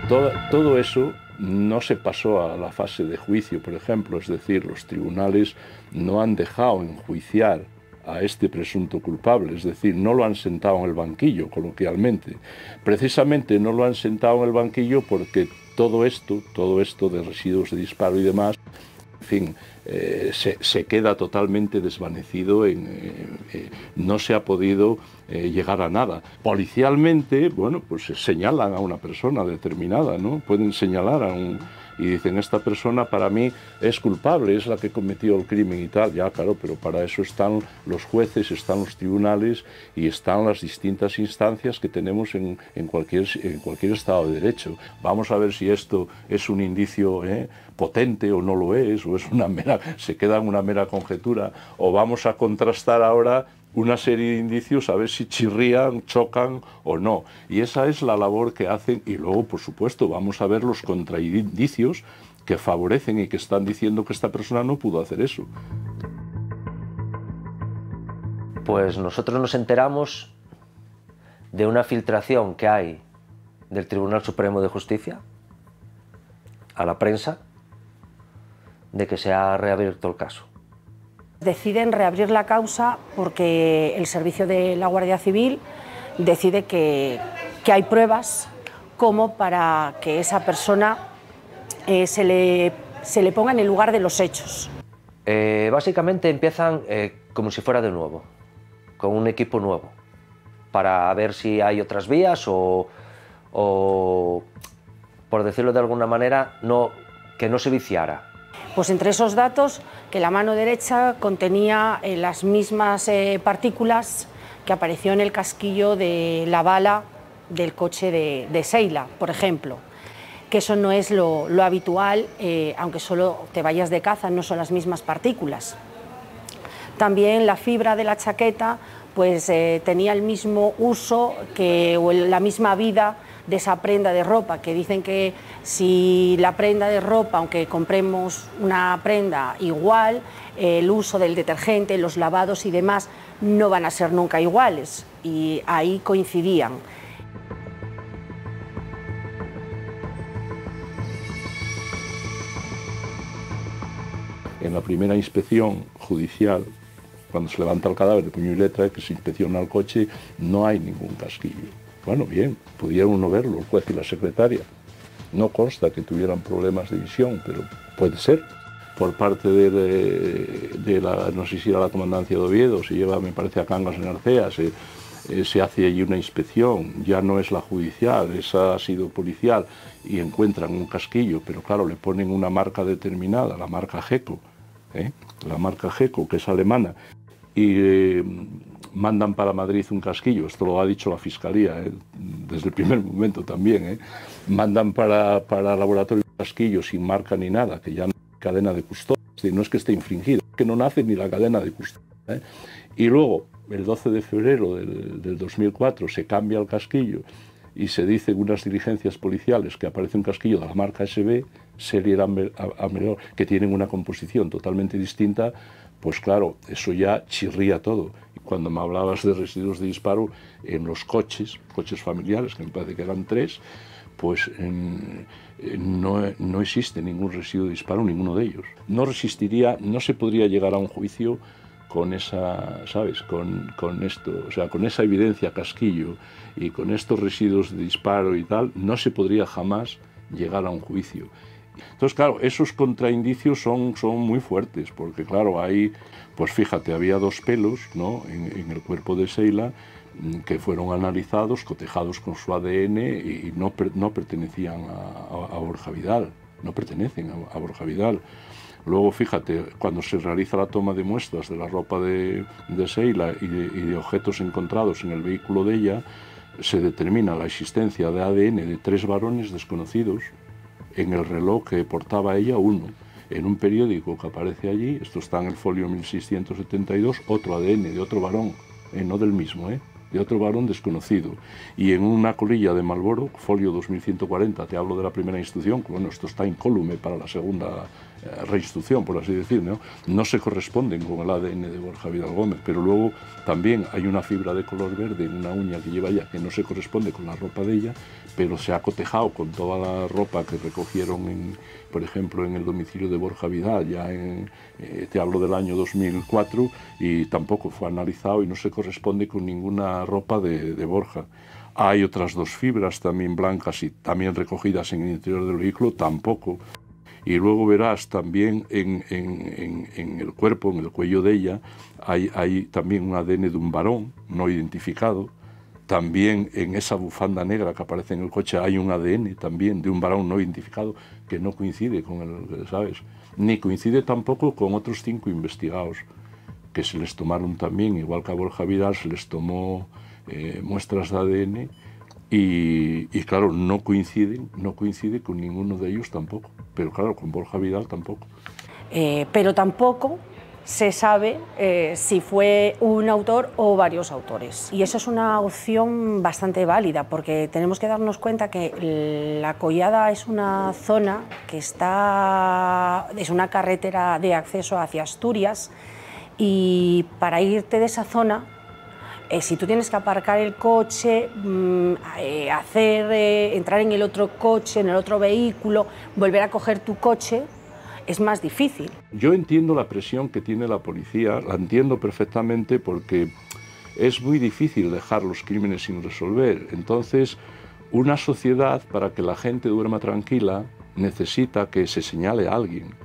H: Todo eso no se pasó a la fase de juicio, por ejemplo, es decir, los tribunales no han dejado enjuiciar a este presunto culpable, es decir, no lo han sentado en el banquillo, coloquialmente. Precisamente no lo han sentado en el banquillo porque todo esto de residuos de disparo y demás, en fin, se queda totalmente desvanecido, no se ha podido llegar a nada. Policialmente, bueno, pues señalan a una persona determinada, ¿no? Pueden señalar a un... y dicen, esta persona para mí es culpable, es la que cometió el crimen y tal. Ya, claro, pero para eso están los jueces, están los tribunales y están las distintas instancias que tenemos en cualquier Estado de Derecho. Vamos a ver si esto es un indicio potente o no lo es, o es una mera, se queda en una mera conjetura, o vamos a contrastar ahora una serie de indicios a ver si chirrían, chocan o no. Y esa es la labor que hacen. Y luego, por supuesto, vamos a ver los contraindicios que favorecen y que están diciendo que esta persona no pudo hacer eso.
G: Pues nosotros nos enteramos de una filtración que hay del Tribunal Supremo de Justicia a la prensa de que se ha reabierto el caso.
F: Deciden reabrir la causa porque el servicio de la Guardia Civil decide que hay pruebas como para que esa persona se le ponga en el lugar de los hechos.
G: Básicamente empiezan como si fuera de nuevo, con un equipo nuevo, para ver si hay otras vías o por decirlo de alguna manera, que no se viciara.
F: Pues entre esos datos, que la mano derecha contenía las mismas partículas que apareció en el casquillo de la bala del coche de Sheila, por ejemplo, que eso no es lo habitual, aunque solo te vayas de caza, no son las mismas partículas. También la fibra de la chaqueta pues, tenía el mismo uso o la misma vida de esa prenda de ropa, que dicen que si la prenda de ropa, aunque compremos una prenda igual, el uso del detergente, los lavados y demás no van a ser nunca iguales, y ahí coincidían.
H: En la primera inspección judicial, cuando se levanta el cadáver de puño y letra, que se inspecciona el coche, no hay ningún casquillo. Bueno, bien, pudieron uno verlo, el juez y la secretaria. No consta que tuvieran problemas de visión, pero puede ser. Por parte de la, no sé si era la comandancia de Oviedo, se lleva, me parece, a Cangas en Arcea, se hace allí una inspección, ya no es la judicial, esa ha sido policial, y encuentran un casquillo, pero claro, le ponen una marca determinada, la marca Geco, la marca Geco, que es alemana, y mandan para Madrid un casquillo, esto lo ha dicho la Fiscalía, desde el primer momento también, mandan para laboratorio un casquillo sin marca ni nada, que ya no hay cadena de custodia, no es que esté infringido, es que no nace ni la cadena de custodia. Y luego, el 12 de febrero del 2004, se cambia el casquillo y se dice en unas diligencias policiales que aparece un casquillo de la marca SB, serie Amelor, que tienen una composición totalmente distinta. Pues claro, eso ya chirría todo. Y cuando me hablabas de residuos de disparo, en los coches familiares, que me parece que eran 3, pues no existe ningún residuo de disparo, ninguno de ellos. No resistiría, no se podría llegar a un juicio con esa, ¿sabes? Con esto, o sea, con esa evidencia casquillo y con estos residuos de disparo y tal, no se podría jamás llegar a un juicio. Entonces, claro, esos contraindicios son muy fuertes, porque claro, hay, pues fíjate, había 2 pelos, ¿no?, en el cuerpo de Sheila, que fueron analizados, cotejados con su ADN y no pertenecían a Borja Vidal, no pertenecen a Borja Vidal. Luego, fíjate, cuando se realiza la toma de muestras de la ropa de Sheila y de objetos encontrados en el vehículo de ella, se determina la existencia de ADN de 3 varones desconocidos, en el reloj que portaba ella 1, en un periódico que aparece allí, esto está en el folio 1672, otro ADN de otro varón, no del mismo, de otro varón desconocido, y en una colilla de Marlboro, folio 2140, te hablo de la primera instrucción, bueno, esto está incólume para la segunda reinstrucción, por así decir, ¿no? No se corresponden con el ADN de Borja Vidal Gómez, pero luego también hay una fibra de color verde en una uña que lleva ella que no se corresponde con la ropa de ella, pero se ha cotejado con toda la ropa que recogieron, por ejemplo, en el domicilio de Borja Vidal, ya te hablo del año 2004, y tampoco fue analizado y no se corresponde con ninguna ropa de Borja. Hay otras dos fibras también blancas y también recogidas en el interior del vehículo, tampoco. Y luego verás también en el cuerpo, en el cuello de ella, hay también un ADN de un varón no identificado. También en esa bufanda negra que aparece en el coche hay un ADN también de un varón no identificado que no coincide con el, ¿sabes? Ni coincide tampoco con otros 5 investigados que se les tomaron también, igual que a Borja Vidal, se les tomó muestras de ADN y claro, no coincide con ninguno de ellos tampoco, pero claro, con Borja Vidal tampoco.
F: Pero tampoco se sabe si fue un autor o varios autores. Y eso es una opción bastante válida, porque tenemos que darnos cuenta que la Collada es una zona que es una carretera de acceso hacia Asturias, y para irte de esa zona, si tú tienes que aparcar el coche, entrar en el otro coche, en el otro vehículo, volver a coger tu coche, es más difícil.
H: Yo entiendo la presión que tiene la policía, la entiendo perfectamente, porque es muy difícil dejar los crímenes sin resolver. Entonces, una sociedad, para que la gente duerma tranquila, necesita que se señale a alguien,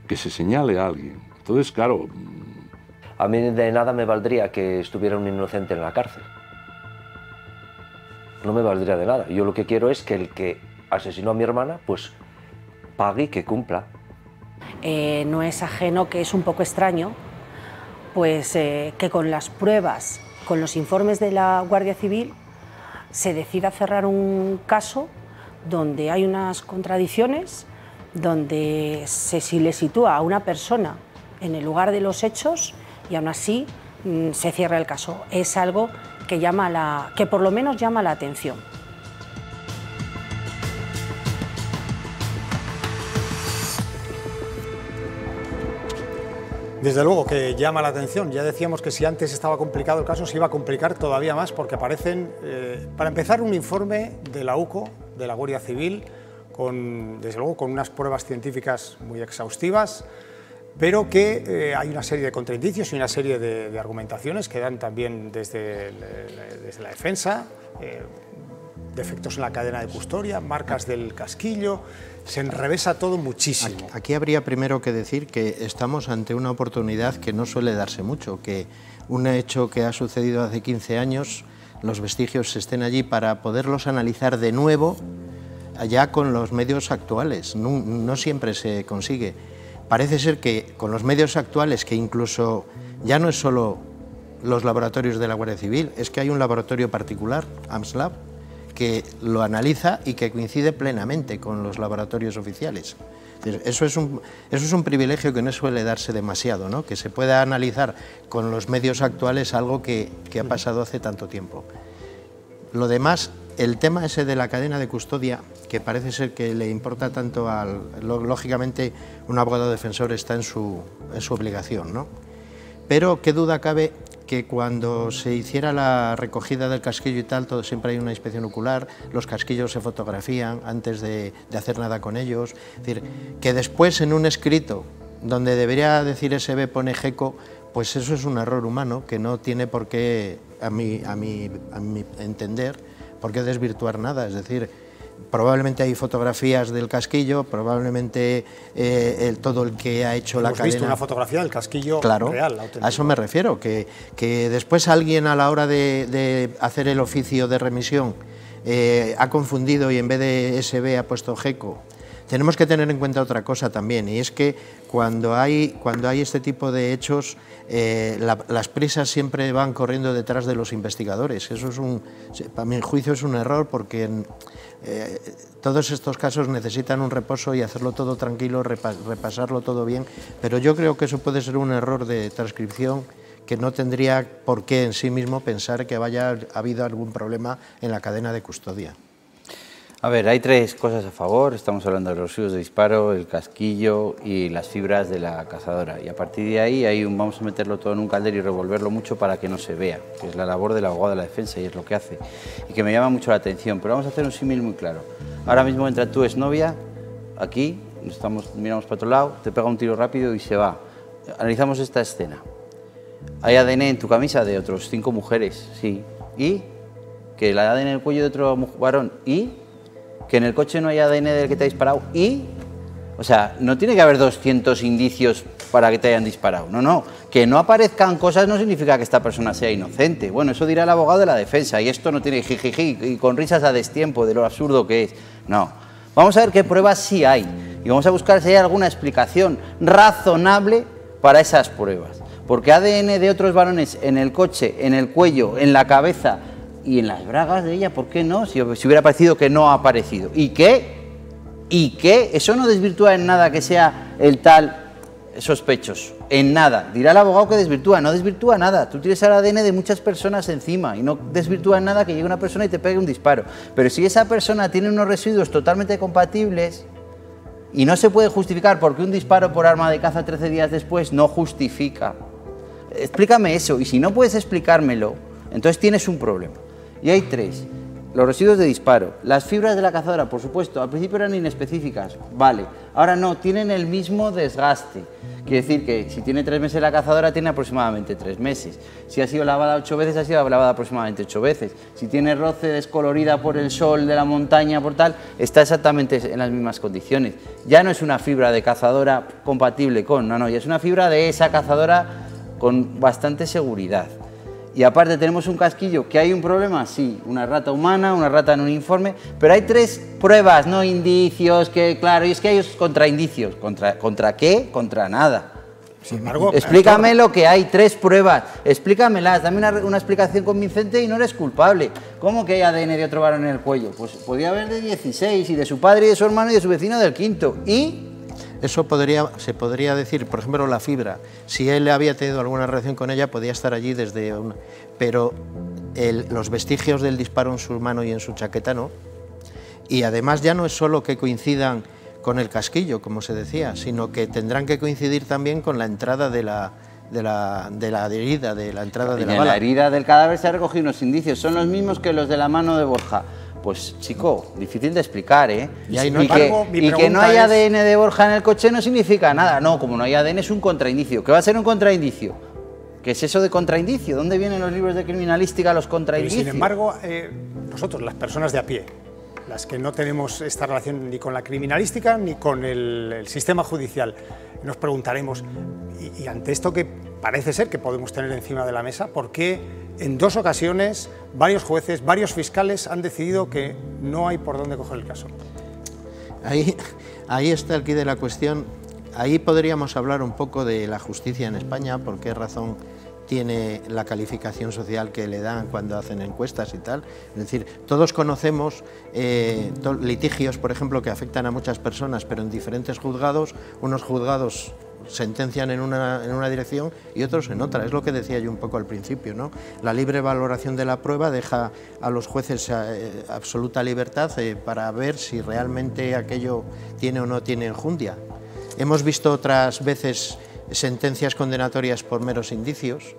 H: Entonces, claro...
G: A mí de nada me valdría que estuviera un inocente en la cárcel. No me valdría de nada. Yo lo que quiero es que el que asesinó a mi hermana, pues pague y que cumpla.
F: No es ajeno que es un poco extraño, pues que con las pruebas, con los informes de la Guardia Civil, se decida cerrar un caso donde hay unas contradicciones, donde se le sitúa a una persona en el lugar de los hechos y aún así se cierra el caso. Es algo que por lo menos llama la atención.
A: Desde luego que llama la atención. Ya decíamos que si antes estaba complicado el caso, se iba a complicar todavía más, porque aparecen, para empezar, un informe de la UCO, de la Guardia Civil, desde luego con unas pruebas científicas muy exhaustivas, pero que hay una serie de contraindicios y una serie de argumentaciones que dan también desde la defensa, defectos en la cadena de custodia, marcas del casquillo, se enrevesa todo muchísimo.
E: Aquí habría primero que decir que estamos ante una oportunidad que no suele darse mucho, que un hecho que ha sucedido hace 15 años, los vestigios estén allí para poderlos analizar de nuevo, ya con los medios actuales. No siempre se consigue. Parece ser que con los medios actuales, que incluso ya no es solo los laboratorios de la Guardia Civil, es que hay un laboratorio particular, AMSLab, que lo analiza y que coincide plenamente con los laboratorios oficiales. Eso es un privilegio que no suele darse demasiado, ¿no? Que se pueda analizar con los medios actuales algo que ha pasado hace tanto tiempo. Lo demás, el tema ese de la cadena de custodia, que parece ser que le importa tanto lógicamente, un abogado defensor está en su obligación, ¿no? Pero qué duda cabe que cuando se hiciera la recogida del casquillo y tal, siempre hay una inspección ocular, los casquillos se fotografían antes de hacer nada con ellos. Es decir, que después en un escrito donde debería decir SB pone GECO, pues eso es un error humano que no tiene por qué, a mi entender, por qué desvirtuar nada. Es decir, probablemente hay fotografías del casquillo, probablemente todo el que ha hecho la cadena...
A: Hemos visto una fotografía del casquillo,
E: claro,
A: real, auténtico.
E: A eso me refiero, que después alguien a la hora de hacer el oficio de remisión ha confundido y en vez de SB ha puesto GECO. Tenemos que tener en cuenta otra cosa también, y es que cuando hay este tipo de hechos, las prisas siempre van corriendo detrás de los investigadores. Eso para mi juicio es un error, porque todos estos casos necesitan un reposo y hacerlo todo tranquilo, repasarlo todo bien, pero yo creo que eso puede ser un error de transcripción que no tendría por qué en sí mismo pensar que haya habido algún problema en la cadena de custodia.
C: A ver, hay tres cosas a favor. Estamos hablando de los residuos de disparo, el casquillo y las fibras de la cazadora. Y a partir de ahí vamos a meterlo todo en un caldero y revolverlo mucho para que no se vea, que es la labor del abogado de la defensa y es lo que hace. Y que me llama mucho la atención. Pero vamos a hacer un símil muy claro. Ahora mismo entra tu exnovia, aquí, miramos para otro lado, te pega un tiro rápido y se va. Analizamos esta escena. Hay ADN en tu camisa de otros 5 mujeres, sí. ¿Y? Que el ADN en el cuello de otro varón, ¿y? Que en el coche no hay ADN del que te ha disparado, ¿y? O sea, no tiene que haber 200 indicios para que te hayan disparado, no. Que no aparezcan cosas no significa que esta persona sea inocente. Bueno, eso dirá el abogado de la defensa, y esto no tiene jijiji y con risas a destiempo de lo absurdo que es. No. Vamos a ver qué pruebas sí hay, y vamos a buscar si hay alguna explicación razonable para esas pruebas. Porque ADN de otros varones en el coche, en el cuello, en la cabeza y en las bragas de ella, ¿por qué no? Si hubiera parecido que no ha aparecido. ¿Y qué? ¿Y qué? Eso no desvirtúa en nada que sea el tal sospechoso. En nada. Dirá el abogado que desvirtúa. No desvirtúa nada. Tú tienes el ADN de muchas personas encima y no desvirtúa en nada que llegue una persona y te pegue un disparo. Pero si esa persona tiene unos residuos totalmente compatibles y no se puede justificar porque un disparo por arma de caza 13 días después no justifica. Explícame eso. Y si no puedes explicármelo, entonces tienes un problema. Y hay tres. Los residuos de disparo. Las fibras de la cazadora, por supuesto, al principio eran inespecíficas. Vale. Ahora no, tienen el mismo desgaste. Quiere decir que si tiene 3 meses la cazadora, tiene aproximadamente 3 meses. Si ha sido lavada 8 veces, ha sido lavada aproximadamente 8 veces. Si tiene roce, descolorida por el sol de la montaña, por tal, está exactamente en las mismas condiciones. Ya no es una fibra de cazadora compatible con, no, ya es una fibra de esa cazadora con bastante seguridad. Y aparte tenemos un casquillo, ¿que hay un problema? Sí, una rata humana, una rata en un informe, pero hay 3 pruebas, no indicios, que claro, y es que hay contraindicios. ¿Contra qué? Contra nada.
A: Sin embargo,
C: explícame lo que hay, 3 pruebas, explícamelas, dame una explicación convincente y no eres culpable. ¿Cómo que hay ADN de otro varón en el cuello? Pues podría haber de 16, y de su padre y de su hermano y de su vecino del quinto, ¿y...?
E: Eso se podría decir, por ejemplo, la fibra. Si él había tenido alguna relación con ella, podía estar allí desde una... Pero los vestigios del disparo en su mano y en su chaqueta no. Y además ya no es solo que coincidan con el casquillo, como se decía, sino que tendrán que coincidir también con la entrada de la herida, de la entrada de la bala.
C: En la herida del cadáver se han recogido unos indicios, son los mismos que los de la mano de Borja. Pues, chico, difícil de explicar, ¿eh?
E: Y
C: que no haya ADN de Borja en el coche no significa nada. No, como no hay ADN es un contraindicio. ¿Qué va a ser un contraindicio? ¿Qué es eso de contraindicio? ¿Dónde vienen los libros de criminalística los contraindicios?
A: Sin embargo, nosotros, las personas de a pie, las que no tenemos esta relación ni con la criminalística ni con el sistema judicial, nos preguntaremos, y ante esto que parece ser que podemos tener encima de la mesa, ¿por qué en 2 ocasiones varios jueces, varios fiscales han decidido que no hay por dónde coger el caso?
E: Ahí está el quid de la cuestión. Ahí podríamos hablar un poco de la justicia en España, por qué razón tiene la calificación social que le dan cuando hacen encuestas y tal. Es decir, todos conocemos litigios, por ejemplo, que afectan a muchas personas, pero en diferentes juzgados. Unos juzgados sentencian en una dirección y otros en otra. Es lo que decía yo un poco al principio, ¿no? La libre valoración de la prueba deja a los jueces absoluta libertad para ver si realmente aquello tiene o no tiene enjundia. Hemos visto otras veces sentencias condenatorias por meros indicios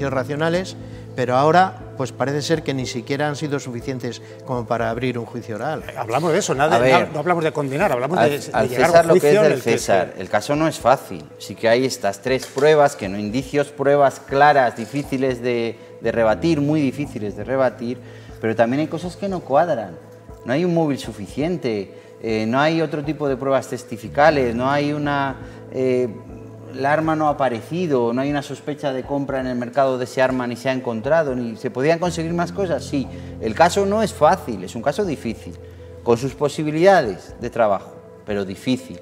E: racionales, pero ahora pues parece ser que ni siquiera han sido suficientes como para abrir un juicio oral.
A: Hablamos de eso, no hablamos de condenar, hablamos de llegar
C: César,
A: a un juicio.
C: Lo que es del César, el caso no es fácil, sí que hay estas 3 pruebas, que no indicios, pruebas claras, difíciles de rebatir, muy difíciles de rebatir, pero también hay cosas que no cuadran, no hay un móvil suficiente, no hay otro tipo de pruebas testificales, no hay la arma no ha aparecido, no hay una sospecha de compra en el mercado de ese arma ni se ha encontrado, ni se podían conseguir más cosas, sí. El caso no es fácil, es un caso difícil, con sus posibilidades de trabajo, pero difícil.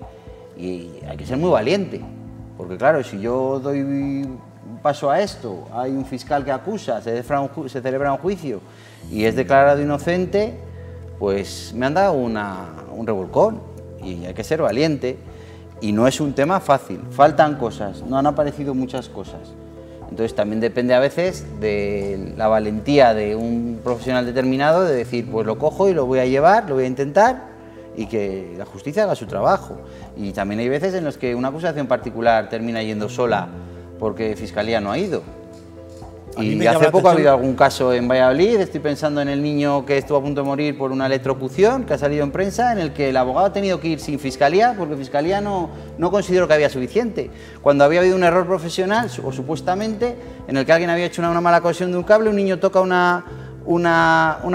C: Y hay que ser muy valiente, porque claro, si yo doy un paso a esto, hay un fiscal que acusa, se celebra un juicio y es declarado inocente, pues me han dado un revolcón y hay que ser valiente. Y no es un tema fácil, faltan cosas, no han aparecido muchas cosas. Entonces también depende a veces de la valentía de un profesional determinado de decir, pues lo cojo y lo voy a llevar, lo voy a intentar y que la justicia haga su trabajo. Y también hay veces en los que una acusación particular termina yendo sola porque Fiscalía no ha ido. Y hace poco ha habido algún caso en Valladolid, estoy pensando en el niño que estuvo a punto de morir por una electrocución, que ha salido en prensa, en el que el abogado ha tenido que ir sin Fiscalía porque Fiscalía no consideró que había suficiente. Cuando había habido un error profesional, o supuestamente, en el que alguien había hecho una mala conexión de un cable, un niño toca una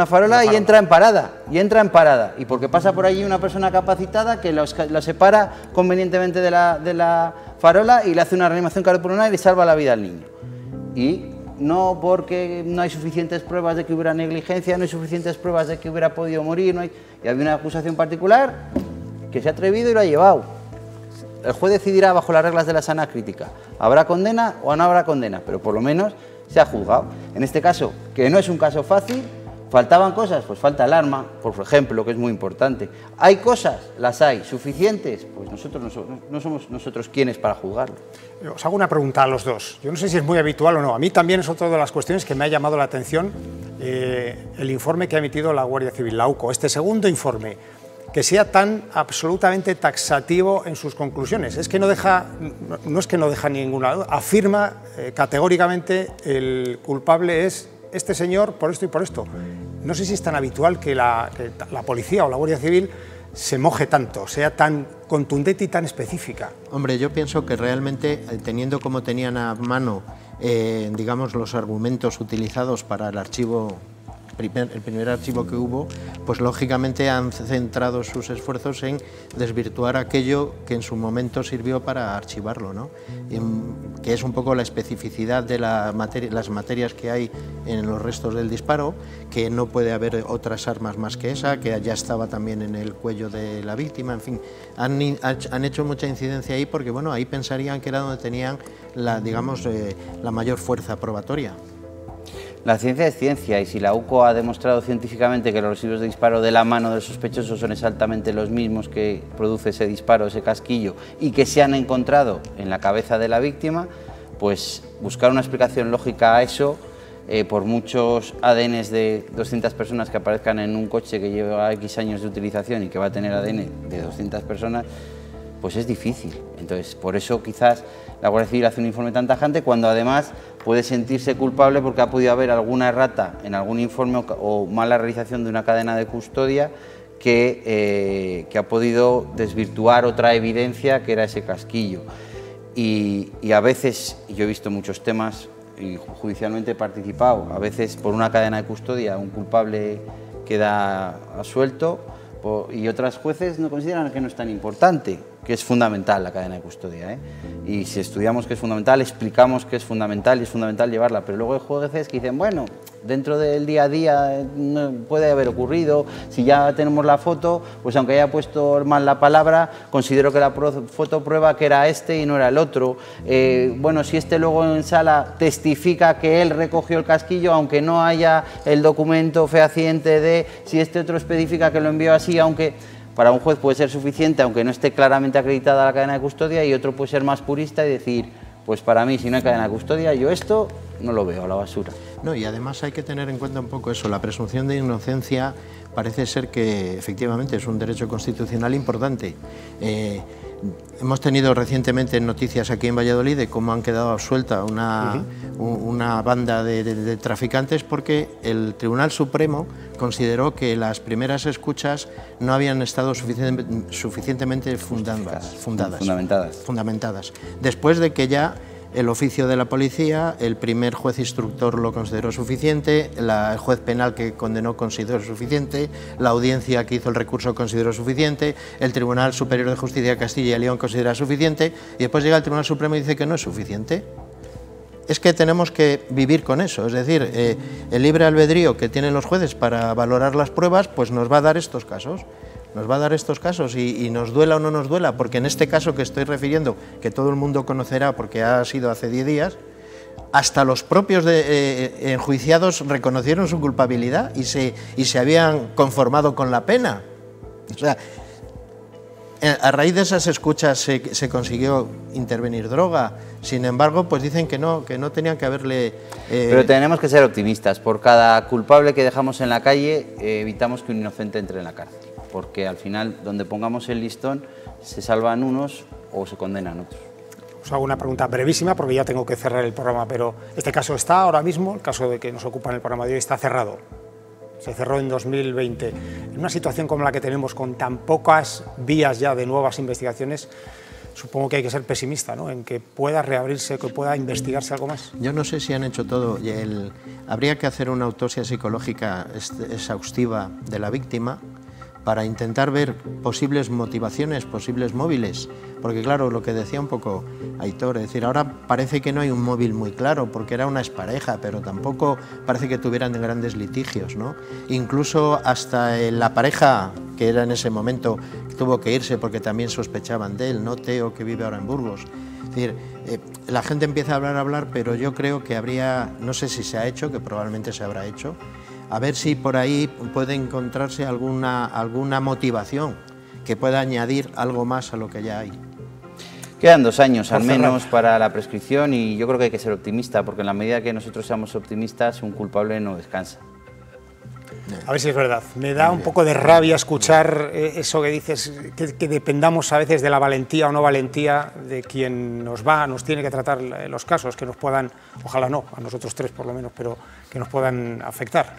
C: farola y entra en parada, y porque pasa por allí una persona capacitada que la separa convenientemente de la farola y le hace una reanimación cardiopulmonar y le salva la vida al niño. Y no porque no hay suficientes pruebas de que hubiera negligencia, no hay suficientes pruebas de que hubiera podido morir, y había una acusación particular que se ha atrevido y lo ha llevado. El juez decidirá bajo las reglas de la sana crítica, ¿habrá condena o no habrá condena? Pero por lo menos se ha juzgado. En este caso, que no es un caso fácil, ¿faltaban cosas? Pues falta el arma, por ejemplo, que es muy importante. ¿Hay cosas? Las hay. ¿Suficientes? Pues no somos nosotros quienes para juzgarlo.
A: Os hago una pregunta a los dos. Yo no sé si es muy habitual o no. A mí también es otra de las cuestiones que me ha llamado la atención el informe que ha emitido la Guardia Civil, la UCO. Este segundo informe, que sea tan absolutamente taxativo en sus conclusiones. Es que no es que no deja ninguna duda. Afirma categóricamente el culpable es este señor por esto y por esto. No sé si es tan habitual que la policía o la Guardia Civil se moje tanto, sea tan contundente y tan específica.
E: Hombre, yo pienso que realmente, teniendo como tenían a mano, digamos, los argumentos utilizados para el archivo, el primer archivo que hubo, pues lógicamente han centrado sus esfuerzos en desvirtuar aquello que en su momento sirvió para archivarlo, ¿no? Que es un poco la especificidad de las materias que hay en los restos del disparo, que no puede haber otras armas más que esa, que ya estaba también en el cuello de la víctima, en fin, han hecho mucha incidencia ahí porque, bueno, ahí pensarían que era donde tenían la mayor fuerza probatoria.
C: La ciencia es ciencia, y si la UCO ha demostrado científicamente que los residuos de disparo de la mano del sospechoso son exactamente los mismos que produce ese disparo, ese casquillo, y que se han encontrado en la cabeza de la víctima, pues buscar una explicación lógica a eso, por muchos ADNs de 200 personas que aparezcan en un coche que lleva X años de utilización y que va a tener ADN de 200 personas, pues es difícil. Entonces, por eso quizás la Guardia Civil hace un informe tan tajante, cuando además puede sentirse culpable porque ha podido haber alguna errata en algún informe o mala realización de una cadena de custodia que ha podido desvirtuar otra evidencia que era ese casquillo. Y a veces, y yo he visto muchos temas y judicialmente he participado, a veces por una cadena de custodia un culpable queda absuelto y otros jueces no consideran que no es tan importante, que es fundamental la cadena de custodia, ¿eh? Y si estudiamos que es fundamental, explicamos que es fundamental y es fundamental llevarla, pero luego hay jueces que dicen, bueno, dentro del día a día no puede haber ocurrido, si ya tenemos la foto, pues aunque haya puesto mal la palabra, considero que la foto prueba que era este y no era el otro. Bueno, si este luego en sala testifica que él recogió el casquillo, aunque no haya el documento fehaciente de si este otro especifica que lo envió así, aunque para un juez puede ser suficiente, aunque no esté claramente acreditada la cadena de custodia, y otro puede ser más purista y decir, pues para mí, si no hay cadena de custodia, yo esto no lo veo a la basura.
E: No, y además hay que tener en cuenta un poco eso, la presunción de inocencia parece ser que efectivamente es un derecho constitucional importante. Hemos tenido recientemente noticias aquí en Valladolid de cómo han quedado absuelta una banda de traficantes porque el Tribunal Supremo consideró que las primeras escuchas no habían estado suficientemente fundamentadas. Después de que ya el oficio de la policía, el primer juez instructor lo consideró suficiente, el juez penal que condenó consideró suficiente, la audiencia que hizo el recurso consideró suficiente, el Tribunal Superior de Justicia de Castilla y León considera suficiente, y después llega el Tribunal Supremo y dice que no es suficiente. Es que tenemos que vivir con eso, es decir, el libre albedrío que tienen los jueces para valorar las pruebas, pues nos va a dar estos casos. Y nos duela o no nos duela, porque en este caso que estoy refiriendo, que todo el mundo conocerá porque ha sido hace 10 días, hasta los propios enjuiciados reconocieron su culpabilidad y se habían conformado con la pena. O sea, A raíz de esas escuchas se consiguió intervenir droga. Sin embargo, pues dicen que no tenían que haberle...
C: Pero tenemos que ser optimistas. Por cada culpable que dejamos en la calle, evitamos que un inocente entre en la cárcel. Porque al final, donde pongamos el listón, se salvan unos o se condenan otros.
A: Os hago una pregunta brevísima porque ya tengo que cerrar el programa, pero este caso está ahora mismo, el caso de que nos ocupa en el programa de hoy, está cerrado. Se cerró en 2020. En una situación como la que tenemos, con tan pocas vías ya de nuevas investigaciones, supongo que hay que ser pesimista, ¿no?, en que pueda reabrirse, que pueda investigarse algo más.
E: Yo no sé si han hecho todo. Habría que hacer una autopsia psicológica exhaustiva de la víctima para intentar ver posibles motivaciones, posibles móviles. Porque claro, lo que decía un poco Aitor, es decir, ahora parece que no hay un móvil muy claro, porque era una expareja, pero tampoco parece que tuvieran grandes litigios, ¿no? Incluso hasta la pareja, que era en ese momento, tuvo que irse porque también sospechaban de él, ¿no? Teo, que vive ahora en Burgos. Es decir, la gente empieza a hablar, pero yo creo que habría, no sé si se ha hecho, que probablemente se habrá hecho, a ver si por ahí puede encontrarse alguna motivación que pueda añadir algo más a lo que ya hay.
C: Quedan 2 años al menos para la prescripción y yo creo que hay que ser optimista, porque en la medida que nosotros seamos optimistas, un culpable no descansa.
A: A ver si es verdad. Me da un poco de rabia escuchar eso que dices, que dependamos a veces de la valentía o no valentía de quien nos tiene que tratar los casos, que nos puedan, ojalá no, a nosotros 3 por lo menos, pero que nos puedan afectar.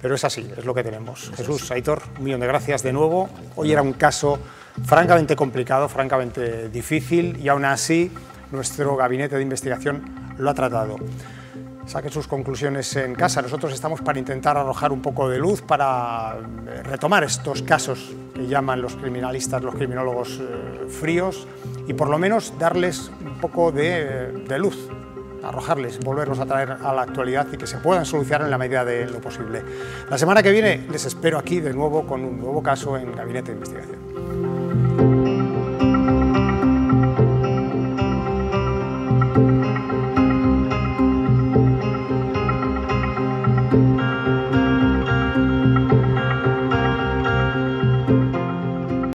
A: Pero es así, es lo que tenemos. Jesús, Aitor, 1.000.000 de gracias de nuevo. Hoy era un caso francamente complicado, francamente difícil, y aún así nuestro gabinete de investigación lo ha tratado. Saquen sus conclusiones en casa. Nosotros estamos para intentar arrojar un poco de luz, para retomar estos casos que llaman los criminalistas, los criminólogos fríos, y por lo menos darles un poco de luz, arrojarles, volverlos a traer a la actualidad y que se puedan solucionar en la medida de lo posible. La semana que viene les espero aquí de nuevo con un nuevo caso en Gabinete de Investigación.